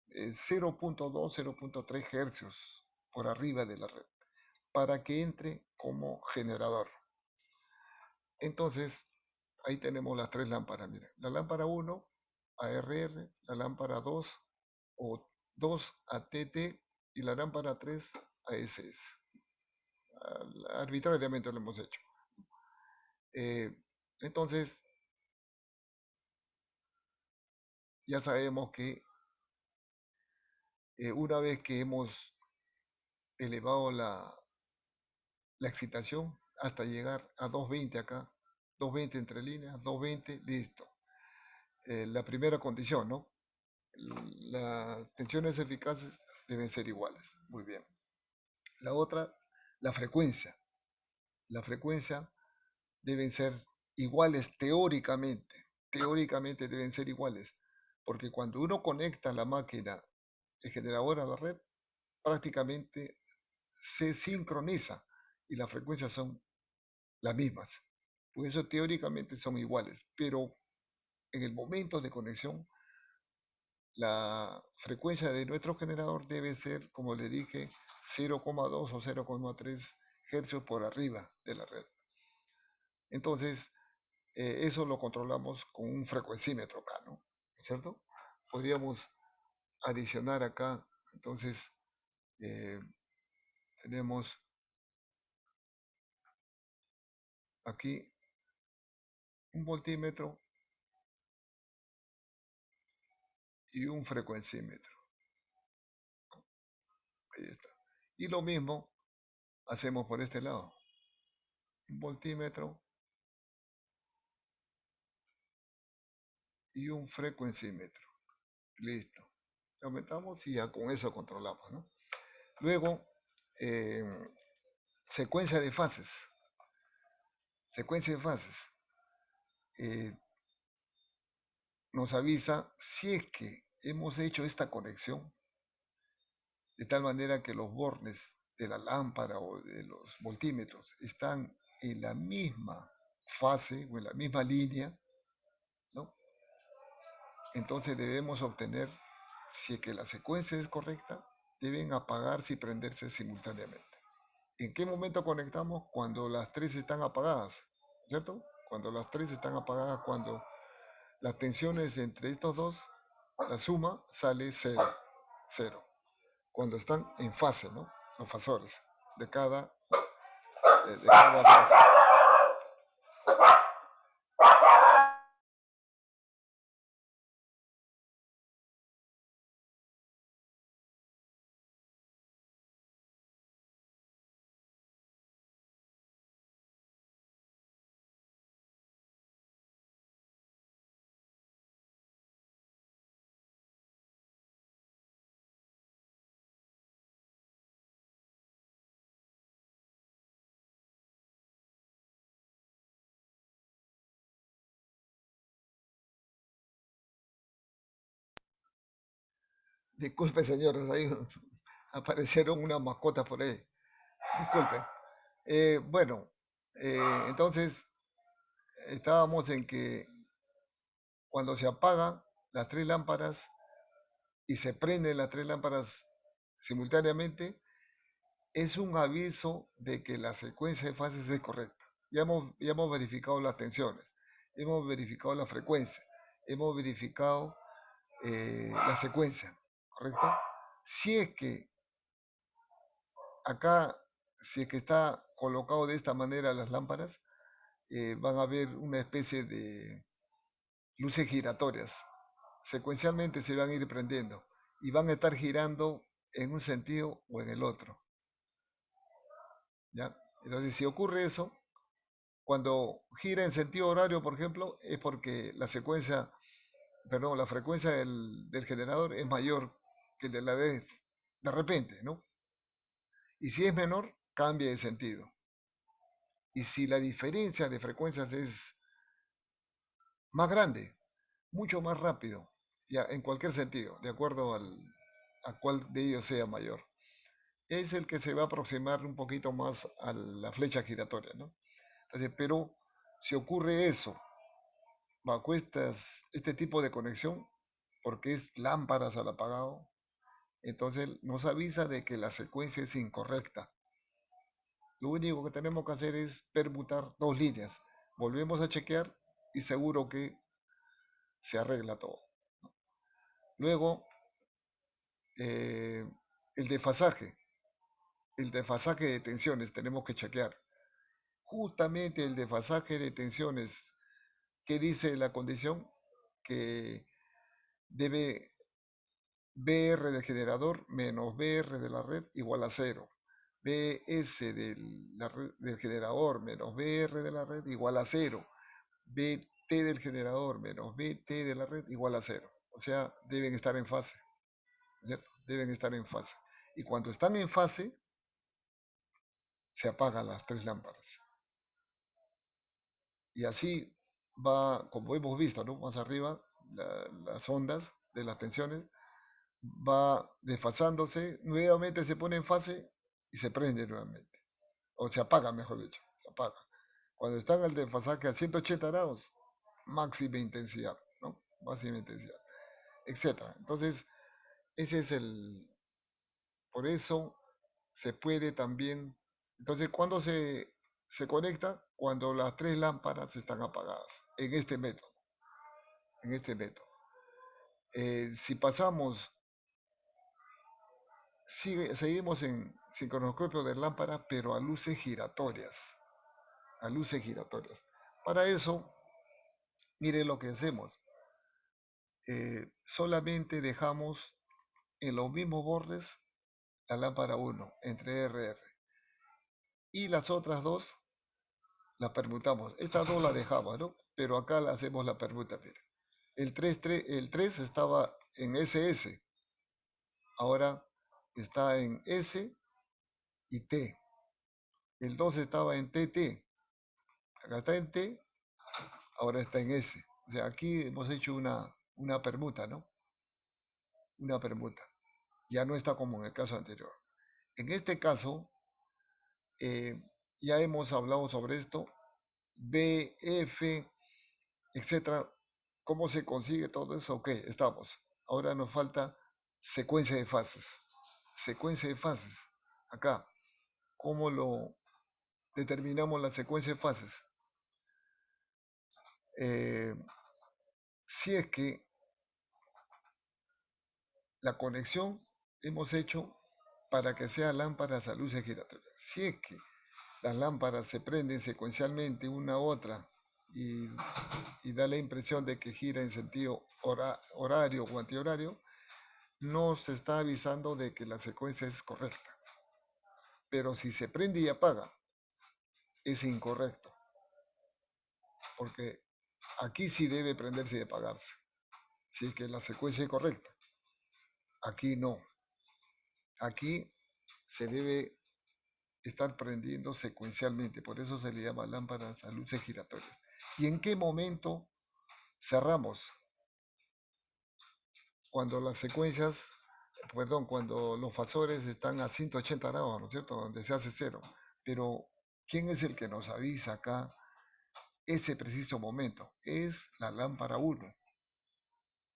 0.2, 0.3 hercios por arriba de la red para que entre como generador. Entonces, ahí tenemos las tres lámparas. Mira, la lámpara 1, ARR, la lámpara 2 o 2 ATT y la lámpara 3 ASS. Arbitrariamente lo hemos hecho. Entonces, ya sabemos que una vez que hemos elevado la excitación hasta llegar a 220 acá, 220 entre líneas, 220, listo. La primera condición, ¿no? Las tensiones eficaces deben ser iguales. Muy bien. La otra, la frecuencia. La frecuencia deben ser iguales teóricamente. Teóricamente deben ser iguales. Porque cuando uno conecta la máquina de generador a la red, prácticamente se sincroniza y las frecuencias son las mismas. Por eso teóricamente son iguales, pero en el momento de conexión, la frecuencia de nuestro generador debe ser, como le dije, 0,2 o 0,3 hercios por arriba de la red. Entonces, eso lo controlamos con un frecuencímetro acá, ¿no? ¿Cierto? Podríamos adicionar acá, entonces, tenemos aquí un voltímetro y un frecuencímetro. Ahí está. Y lo mismo hacemos por este lado. Un voltímetro y un frecuencímetro. Listo. Aumentamos y ya con eso controlamos, ¿no? Luego, eh, secuencia de fases. Secuencia de fases. Eh, nos avisa si es que hemos hecho esta conexión de tal manera que los bornes de la lámpara o de los voltímetros están en la misma fase o en la misma línea, ¿no? Entonces debemos obtener, si es que la secuencia es correcta, deben apagarse y prenderse simultáneamente. ¿En qué momento conectamos? Cuando las tres están apagadas, ¿cierto? Cuando las tres están apagadas, cuando las tensiones entre estos dos, la suma sale cero, cero. Cuando están en fase, ¿no? Los fasores de cada fase. Disculpe, señores, ahí aparecieron unas mascotas por ahí. Disculpen. Bueno, entonces estábamos en que cuando se apagan las tres lámparas y se prenden las tres lámparas simultáneamente, es un aviso de que la secuencia de fases es correcta. Ya hemos verificado las tensiones, hemos verificado la frecuencia, hemos verificado la secuencia, ¿correcto? Si es que acá, si es que está colocado de esta manera las lámparas, van a haber una especie de luces giratorias. Secuencialmente se van a ir prendiendo y van a estar girando en un sentido o en el otro. ¿Ya? Entonces, si ocurre eso, cuando gira en sentido horario, por ejemplo, es porque la frecuencia del generador es mayor que el de la de repente, ¿no? Y si es menor, cambia de sentido. Y si la diferencia de frecuencias es más grande, mucho más rápido, ya en cualquier sentido, de acuerdo a cuál de ellos sea mayor, es el que se va a aproximar un poquito más a la flecha giratoria, ¿no? Entonces, pero si ocurre eso bajo este tipo de conexión, porque es lámparas al apagado, entonces nos avisa de que la secuencia es incorrecta. Lo único que tenemos que hacer es permutar dos líneas. Volvemos a chequear y seguro que se arregla todo. Luego, eh, el desfasaje. El desfasaje de tensiones tenemos que chequear. Justamente el desfasaje de tensiones, ¿qué dice la condición? Que debe BR del generador menos BR de la red igual a cero. BS del generador menos BR de la red igual a cero. BT del generador menos BT de la red igual a cero. O sea, deben estar en fase, ¿cierto? Deben estar en fase. Y cuando están en fase, se apagan las tres lámparas. Y así va, como hemos visto, ¿no? Más arriba, las ondas de las tensiones va desfasándose, nuevamente se pone en fase y se prende nuevamente. O se apaga, mejor dicho, se apaga. Cuando están al desfasaje a 180 grados, máxima intensidad, ¿no? Máxima intensidad, etcétera. Entonces, ese es por eso se puede también, entonces, ¿cuándo se conecta? Cuando las tres lámparas están apagadas, en este método. Si pasamos seguimos en sincronoscopio de lámpara, pero a luces giratorias, a luces giratorias. Para eso, mire lo que hacemos. Solamente dejamos en los mismos bordes la lámpara 1 entre RR y las otras dos las permutamos. Estas dos las dejamos, ¿no? Pero acá la hacemos la permuta. Mire. El 3 estaba en SS, ahora está en S y T. El 2 estaba en TT, acá está en T, ahora está en S. O sea, aquí hemos hecho una permuta, ¿no? Una permuta. Ya no está como en el caso anterior. En este caso, eh, ya hemos hablado sobre esto, B, F, etcétera. ¿Cómo se consigue todo eso? Ok, estamos. Ahora nos falta secuencia de fases. Secuencia de fases. Acá, ¿cómo lo determinamos la secuencia de fases? Si es que la conexión hemos hecho para que sea lámparas a luces giratorias. Si es que las lámparas se prenden secuencialmente una a otra y, y da la impresión de que gira en sentido horario o antihorario, nos está avisando de que la secuencia es correcta. Pero si se prende y apaga, es incorrecto. Porque aquí sí debe prenderse y apagarse. Si es que la secuencia es correcta. Aquí no. Aquí se debe estar prendiendo secuencialmente, por eso se le llama lámparas a luces giratorias. ¿Y en qué momento cerramos? Cuando las secuencias, perdón, cuando los fasores están a 180 grados, ¿no es cierto? Donde se hace cero. Pero, ¿quién es el que nos avisa acá ese preciso momento? Es la lámpara 1,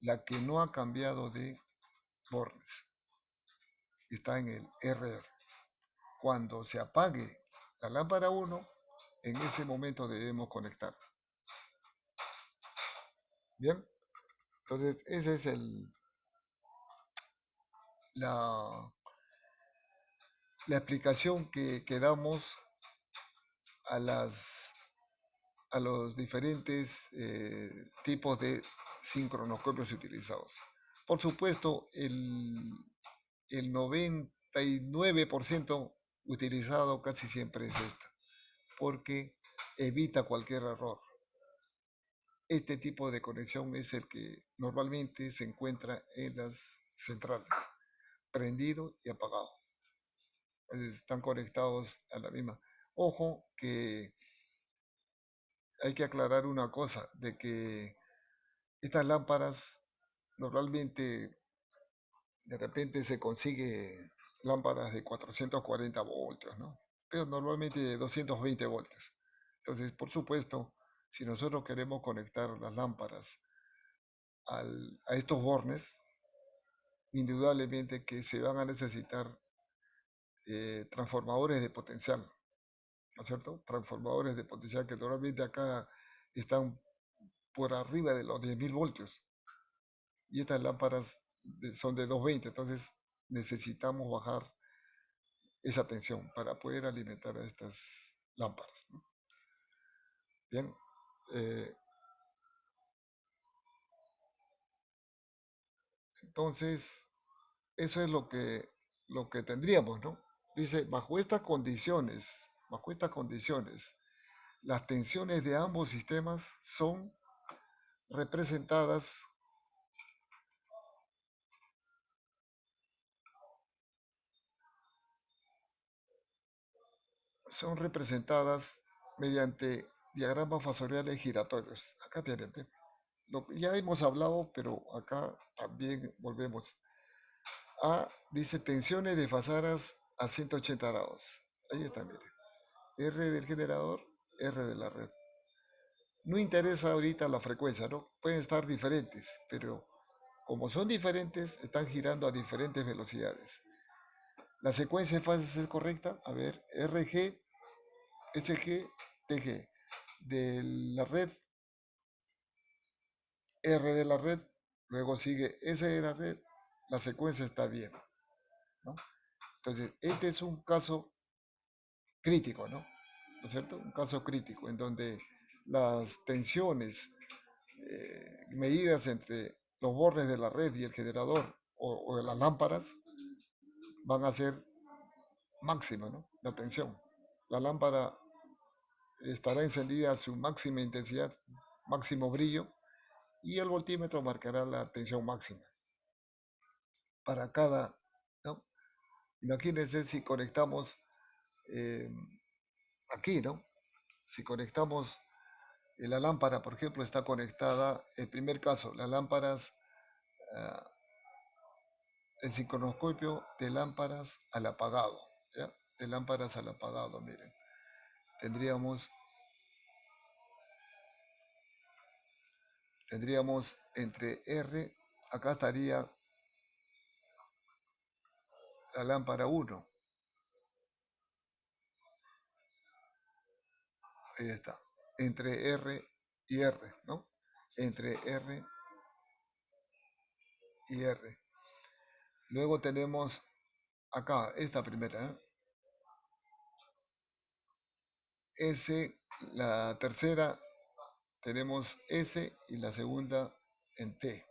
la que no ha cambiado de bornes. Está en el RR. Cuando se apague la lámpara 1, en ese momento debemos conectar. Bien, entonces esa es la, la explicación que damos a, a los diferentes tipos de sincronoscopios utilizados. Por supuesto, el 99% utilizado casi siempre es esta, porque evita cualquier error. Este tipo de conexión es el que normalmente se encuentra en las centrales, prendido y apagado. Están conectados a la misma. Ojo que hay que aclarar una cosa, de que estas lámparas normalmente de repente se consigue lámparas de 440 voltios, ¿no? Pero normalmente de 220 voltios. Entonces, por supuesto, si nosotros queremos conectar las lámparas a estos bornes, indudablemente que se van a necesitar transformadores de potencial, ¿no es cierto? Transformadores de potencial que normalmente acá están por arriba de los 10.000 voltios y estas lámparas son de 220, entonces necesitamos bajar esa tensión para poder alimentar a estas lámparas, ¿no? Bien, eh, entonces eso es lo que tendríamos, ¿no? Dice, bajo estas condiciones, las tensiones de ambos sistemas representadas, son representadas mediante diagramas fasoriales giratorios. Acá tienen, ¿ve? Ya hemos hablado, pero acá también volvemos. A dice tensiones desfasadas a 180 grados. Ahí está, mire. R del generador, R de la red. No interesa ahorita la frecuencia, ¿no? Pueden estar diferentes, pero como son diferentes, están girando a diferentes velocidades. La secuencia de fases es correcta. A ver, RG, SG, TG. De la red, R de la red, luego sigue S de la red, la secuencia está bien, ¿no? Entonces, este es un caso crítico, ¿no? ¿No es cierto? Un caso crítico en donde las tensiones medidas entre los bordes de la red y el generador o de las lámparas van a ser máxima, ¿no? La tensión. La lámpara estará encendida a su máxima intensidad, máximo brillo, y el voltímetro marcará la tensión máxima para cada, ¿no? Imagínense si conectamos eh, aquí, ¿no? Si conectamos la lámpara, por ejemplo, está conectada, el primer caso, las lámparas, ah, el sincronoscopio de lámparas al apagado, ¿ya? De lámparas al apagado, miren. Tendríamos, tendríamos entre R, acá estaría la lámpara 1, ahí está, entre R y R, ¿no? Entre R y R. Luego tenemos acá, esta primera, ¿eh? S, la tercera tenemos S y la segunda en T.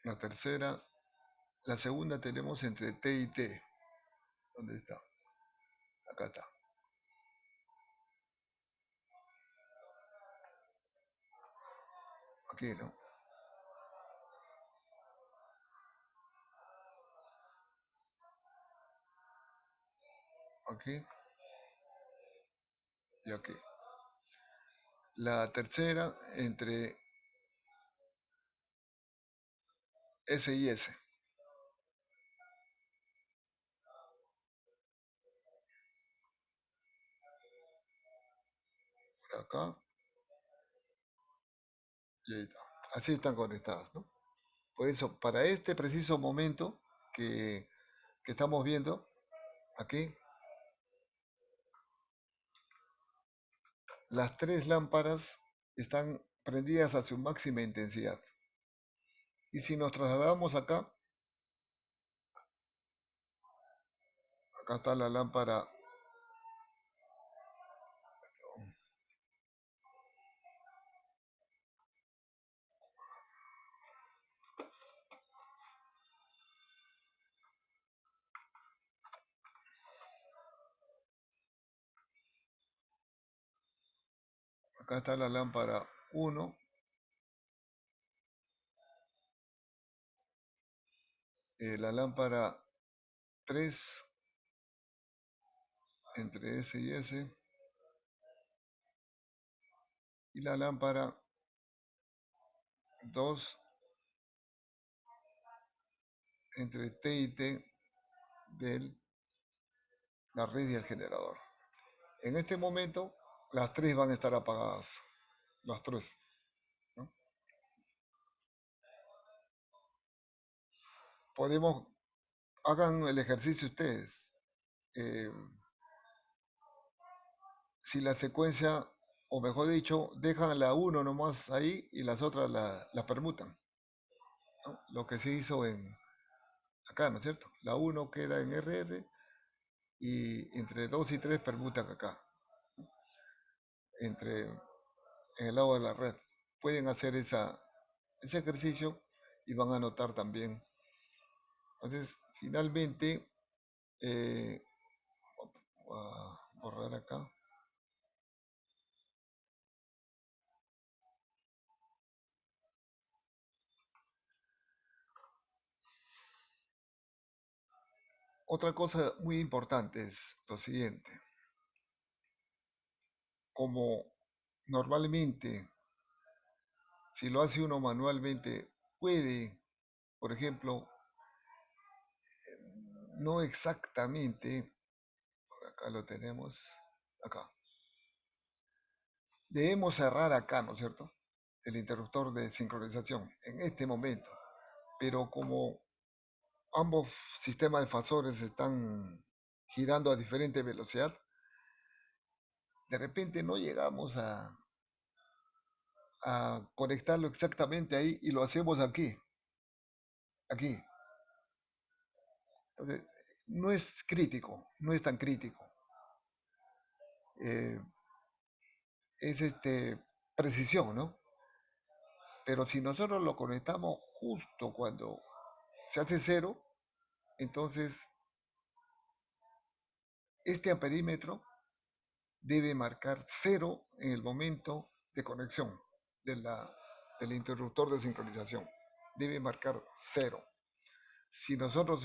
La tercera, la segunda tenemos entre T y T. ¿Dónde está? Acá está. Aquí, ¿no? Aquí y aquí. La tercera entre S y S. Por acá y ahí está. Así están conectadas, ¿no? Por eso, para este preciso momento que estamos viendo aquí, las tres lámparas están prendidas a su máxima intensidad. Y si nos trasladamos acá, acá está la lámpara, Acá está la lámpara 1, la lámpara 3 entre S y S, y la lámpara 2 entre T y T de la red y el generador. En este momento, las tres van a estar apagadas, las tres, ¿no? Podemos, hagan el ejercicio ustedes. Eh, si la secuencia, o mejor dicho, dejan la uno nomás ahí y las otras la permutan, ¿no? Lo que se hizo acá, ¿no es cierto? La uno queda en RR y entre 2 y 3 permutan acá, en el lado de la red. Pueden hacer ese ejercicio y van a notar también. Entonces, finalmente, voy a borrar acá. Otra cosa muy importante es lo siguiente. Como normalmente, si lo hace uno manualmente, puede, por ejemplo, no exactamente, acá lo tenemos, acá. Debemos cerrar acá, ¿no es cierto? El interruptor de sincronización en este momento. Pero como ambos sistemas de fasores están girando a diferente velocidad, de repente no llegamos a conectarlo exactamente ahí y lo hacemos aquí, aquí. Entonces, no es crítico, no es tan crítico. Eh, es precisión, ¿no? Pero si nosotros lo conectamos justo cuando se hace cero, entonces este amperímetro debe marcar cero en el momento de conexión de del interruptor de sincronización. Debe marcar cero. Si nosotros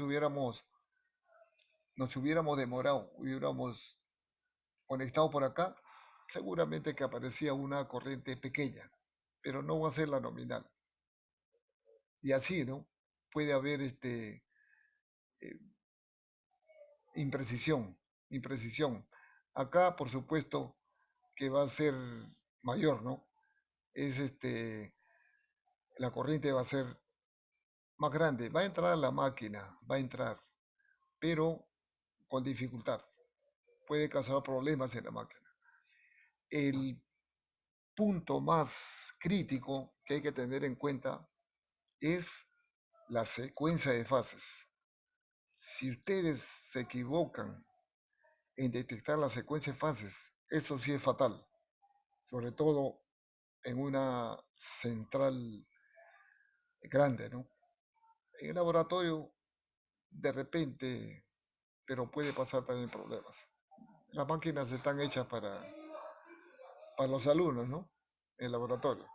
nos hubiéramos demorado, hubiéramos conectado por acá, seguramente que aparecía una corriente pequeña, pero no va a ser la nominal. Y así, ¿no? Puede haber eh, imprecisión. Acá, por supuesto, que va a ser mayor, ¿no? Es la corriente va a ser más grande, va a entrar a la máquina, va a entrar, pero con dificultad. Puede causar problemas en la máquina. El punto más crítico que hay que tener en cuenta es la secuencia de fases. Si ustedes se equivocan en detectar la secuencia de fases, eso sí es fatal, sobre todo en una central grande, ¿no? En el laboratorio, de repente, pero puede pasar también problemas. Las máquinas están hechas para los alumnos, ¿no? En el laboratorio.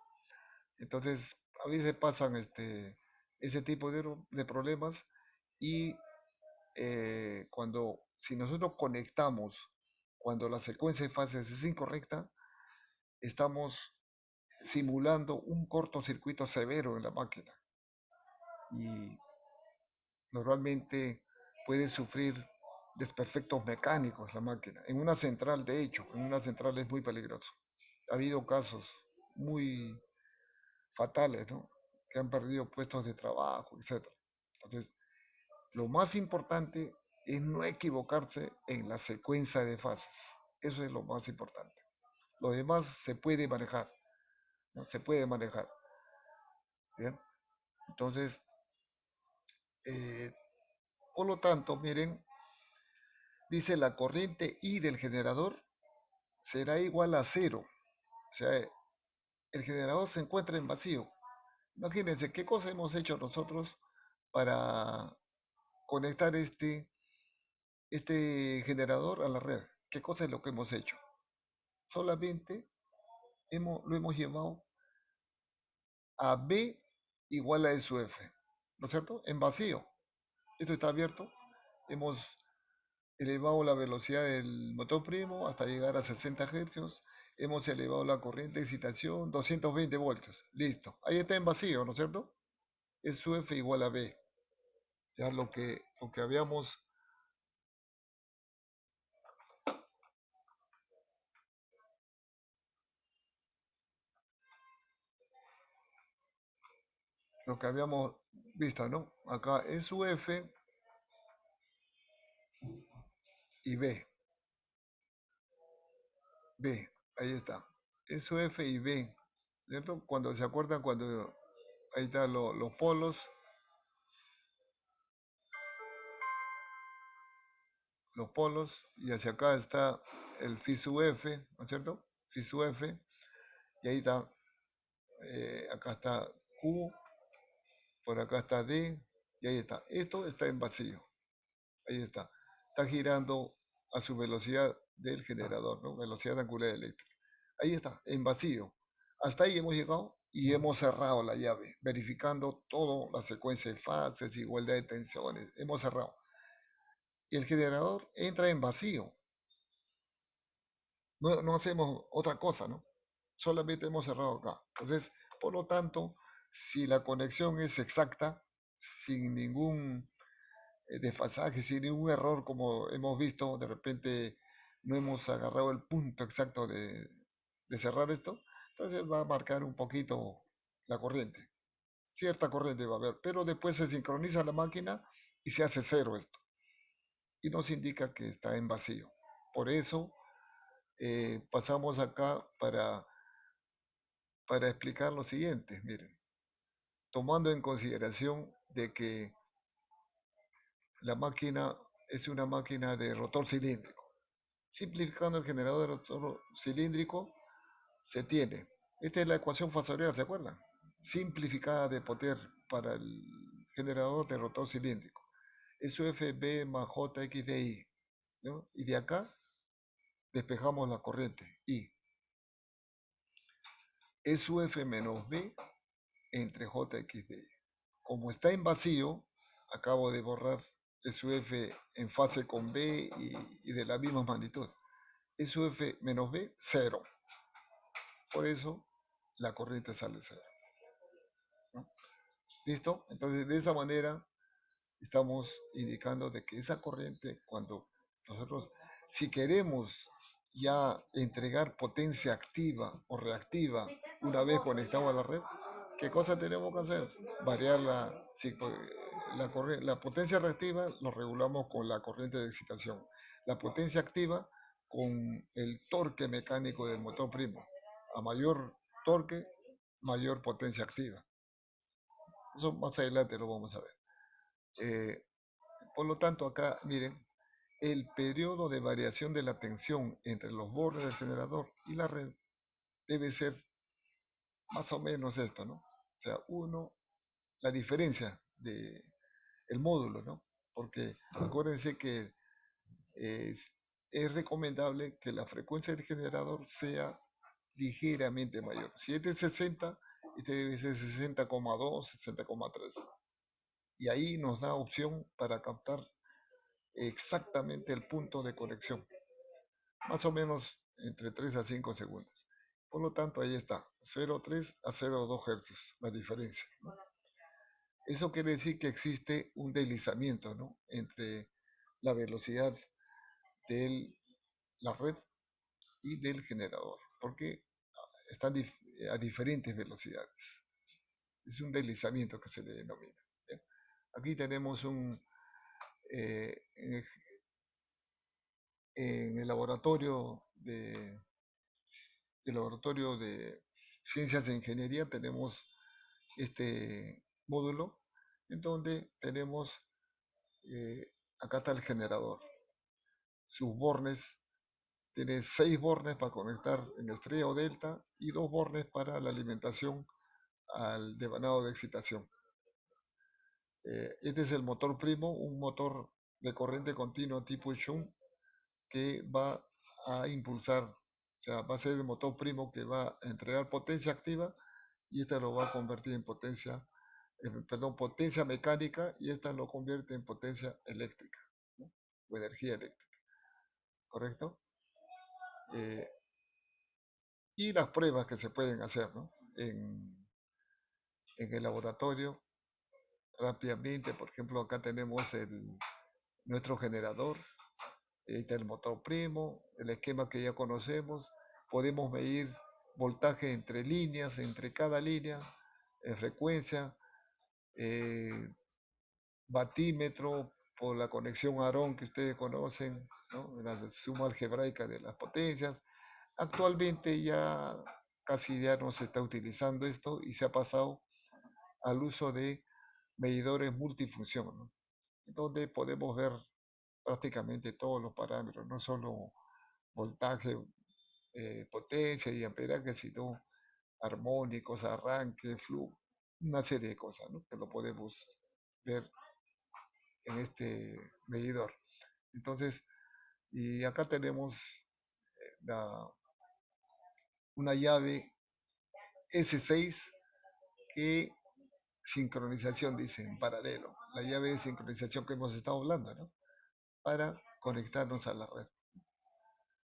Entonces, a veces pasan ese tipo de problemas y si nosotros conectamos cuando la secuencia de fases es incorrecta, estamos simulando un cortocircuito severo en la máquina y normalmente puede sufrir desperfectos mecánicos la máquina. En una central, de hecho, en una central es muy peligroso. Ha habido casos muy fatales, ¿no? Que han perdido puestos de trabajo, etcétera. Entonces, lo más importante es no equivocarse en la secuencia de fases. Eso es lo más importante. Lo demás se puede manejar, ¿no? Se puede manejar. ¿Bien? Entonces, eh, por lo tanto, miren, dice la corriente I del generador será igual a cero. O sea, el generador se encuentra en vacío. Imagínense qué cosa hemos hecho nosotros para conectar este generador a la red. ¿Qué cosa es lo que hemos hecho? Solamente lo hemos llevado a B igual a SUF, ¿no es cierto? En vacío. Esto está abierto. Hemos elevado la velocidad del motor primo hasta llegar a 60 Hz. Hemos elevado la corriente de excitación 220 voltios. Listo. Ahí está en vacío, ¿no es cierto? SUF igual a B. Ya lo que habíamos visto, ¿no? Acá SUF y B. B, ahí está. SUF y B, ¿cierto? Cuando se acuerdan, cuando ahí están los polos, y hacia acá está el FISUF, ¿no es cierto? FISUF, y ahí está, acá está Q, por acá está D, y ahí está. Esto está en vacío, ahí está. Está girando a su velocidad del generador, ¿no? Velocidad angular eléctrica. Ahí está, en vacío. Hasta ahí hemos llegado y hemos cerrado la llave, verificando toda la secuencia de fases, igualdad de tensiones. Hemos cerrado. Y el generador entra en vacío. No hacemos otra cosa, ¿no? Solamente hemos cerrado acá. Entonces, por lo tanto, si la conexión es exacta, sin ningún desfasaje, sin ningún error, como hemos visto, de repente no hemos agarrado el punto exacto de cerrar esto, entonces va a marcar un poquito la corriente. Cierta corriente va a haber, pero después se sincroniza la máquina y se hace cero esto. Y nos indica que está en vacío. Por eso pasamos acá para explicar lo siguiente. Miren, tomando en consideración de que la máquina es una máquina de rotor cilíndrico. Simplificando el generador de rotor cilíndrico, se tiene. Esta es la ecuación fasorial, ¿se acuerdan? Simplificada de Potter para el generador de rotor cilíndrico. SUFB más JXDI, ¿no? Y de acá despejamos la corriente I. SUF menos B entre JXDI. Como está en vacío, acabo de borrar SUF en fase con B y de la misma magnitud. SUF menos B, cero. Por eso la corriente sale cero, ¿no? ¿Listo? Entonces, de esa manera estamos indicando de que esa corriente, cuando nosotros, si queremos ya entregar potencia activa o reactiva una vez conectado a la red, ¿qué cosa tenemos que hacer? Variar la potencia reactiva lo regulamos con la corriente de excitación. La potencia activa con el torque mecánico del motor primo. A mayor torque, mayor potencia activa. Eso más adelante lo vamos a ver. Eh, por lo tanto, acá, miren, el periodo de variación de la tensión entre los bordes del generador y la red debe ser más o menos esto, ¿no? O sea, la diferencia de el módulo, ¿no? Porque acuérdense que es, es recomendable que la frecuencia del generador sea ligeramente mayor. Si es de 60, este debe ser 60,2, 60,3. Y ahí nos da opción para captar exactamente el punto de conexión, más o menos entre 3 a 5 segundos. Por lo tanto, ahí está, 0,3 a 0,2 Hz, la diferencia, ¿no? Eso quiere decir que existe un deslizamiento, ¿no?, entre la velocidad de la red y del generador, porque están a diferentes velocidades. Es un deslizamiento que se le denomina. ¿Bien? Aquí tenemos en el laboratorio de ciencias de ingeniería tenemos este módulo en donde tenemos, acá está el generador, sus bornes, tiene 6 bornes para conectar en estrella o delta y 2 bornes para la alimentación al devanado de excitación. Este es el motor primo, un motor de corriente continua tipo Shunt que va a impulsar sea, va a ser el motor primo que va a entregar potencia activa y esta lo va a convertir en potencia, perdón, potencia mecánica y esta lo convierte en potencia eléctrica, ¿no? O energía eléctrica, ¿correcto? Y las pruebas que se pueden hacer, ¿no? En el laboratorio rápidamente, por ejemplo, acá tenemos nuestro generador, está el motor primo, el esquema que ya conocemos, podemos medir voltaje entre líneas, entre cada línea, en frecuencia, batímetro por la conexión Aarón que ustedes conocen, ¿no? La suma algebraica de las potencias. Actualmente ya casi ya no se está utilizando esto y se ha pasado al uso de medidores multifunción, ¿no? Donde podemos ver prácticamente todos los parámetros, no solo voltaje, potencia y amperaje, sino armónicos, arranque, flujo, una serie de cosas, ¿no? Que lo podemos ver en este medidor. Entonces, y acá tenemos la, una llave S6 que sincronización dice en paralelo, la llave de sincronización que hemos estado hablando, ¿no? Para conectarnos a la red.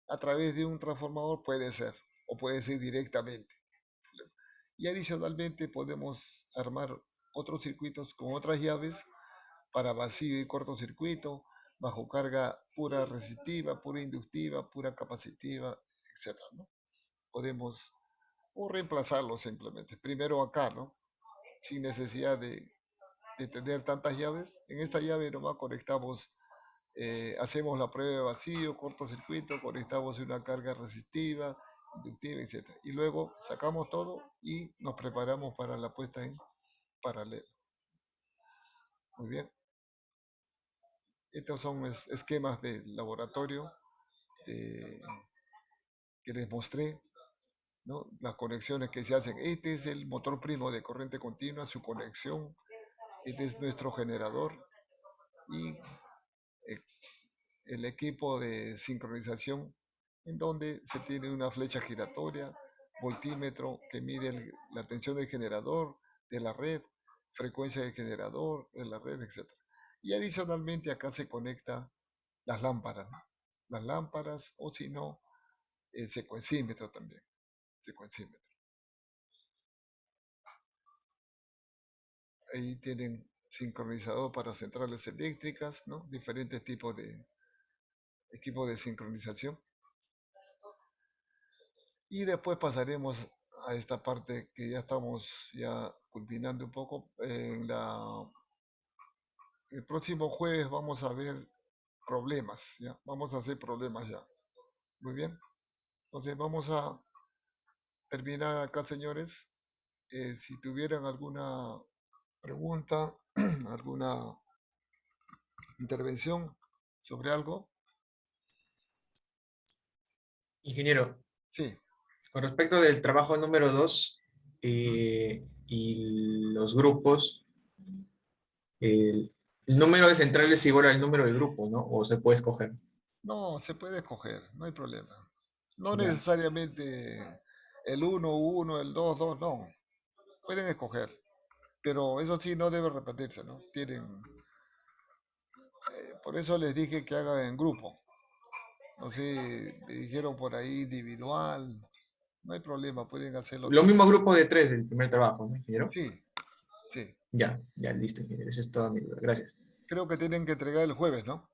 A través de un transformador puede ser, o puede ser directamente. Y adicionalmente podemos armar otros circuitos con otras llaves para vacío y cortocircuito, bajo carga pura resistiva, pura inductiva, pura capacitiva, etc., ¿no? Podemos o reemplazarlo simplemente. Primero acá, ¿no? Sin necesidad de tener tantas llaves. En esta llave nomás conectamos, hacemos la prueba de vacío, cortocircuito, conectamos una carga resistiva, inductiva, etc. Y luego sacamos todo y nos preparamos para la puesta en paralelo. Muy bien. Estos son esquemas de laboratorio que les mostré, ¿no? Las conexiones que se hacen. Este es el motor primo de corriente continua, su conexión. Este es nuestro generador y el equipo de sincronización en donde se tiene una flecha giratoria, voltímetro que mide la tensión del generador, de la red, frecuencia del generador, de la red, etc. Y adicionalmente acá se conecta las lámparas, ¿no? Las lámparas o si no, el secuencímetro también, secuencímetro. Ahí tienen sincronizador para centrales eléctricas, ¿no? Diferentes tipos de equipos de sincronización. Y después pasaremos a esta parte que ya estamos ya culminando un poco. El próximo jueves vamos a ver problemas, ¿ya? Vamos a hacer problemas ya. Muy bien. Entonces vamos a terminar acá, señores. Si tuvieran alguna pregunta, alguna intervención sobre algo. Ingeniero, Sí, con respecto del trabajo número 2 y los grupos, el número de centrales es igual al número de grupos, ¿no? O se puede escoger. no, se puede escoger, no hay problema. No Ya. necesariamente el 1, el 2, no. Pueden escoger, pero eso sí no debe repetirse, ¿no? Por eso les dije que hagan en grupo. No sé, me dijeron por ahí individual, no hay problema, pueden hacerlo Los también. mismos grupos de 3 del primer trabajo, ¿no, ingeniero? Sí, sí. Ya, ya, listo, ingeniero. Esa es toda mi duda. Gracias. Creo que tienen que entregar el jueves, ¿no?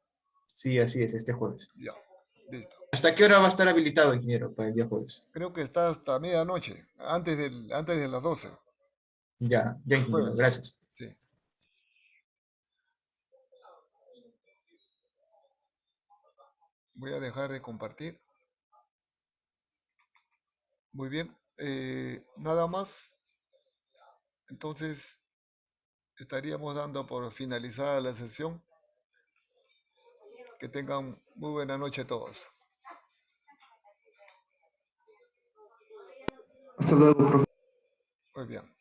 Sí, así es, este jueves. Ya, listo. ¿Hasta qué hora va a estar habilitado, ingeniero, para el día jueves? Creo que está hasta medianoche, antes de las 12, Ya, ya, el ingeniero. jueves. Gracias. Sí. Voy a dejar de compartir. Muy bien. Nada más. Entonces, estaríamos dando por finalizada la sesión. Que tengan muy buena noche todos. Hasta luego, profe. Muy bien.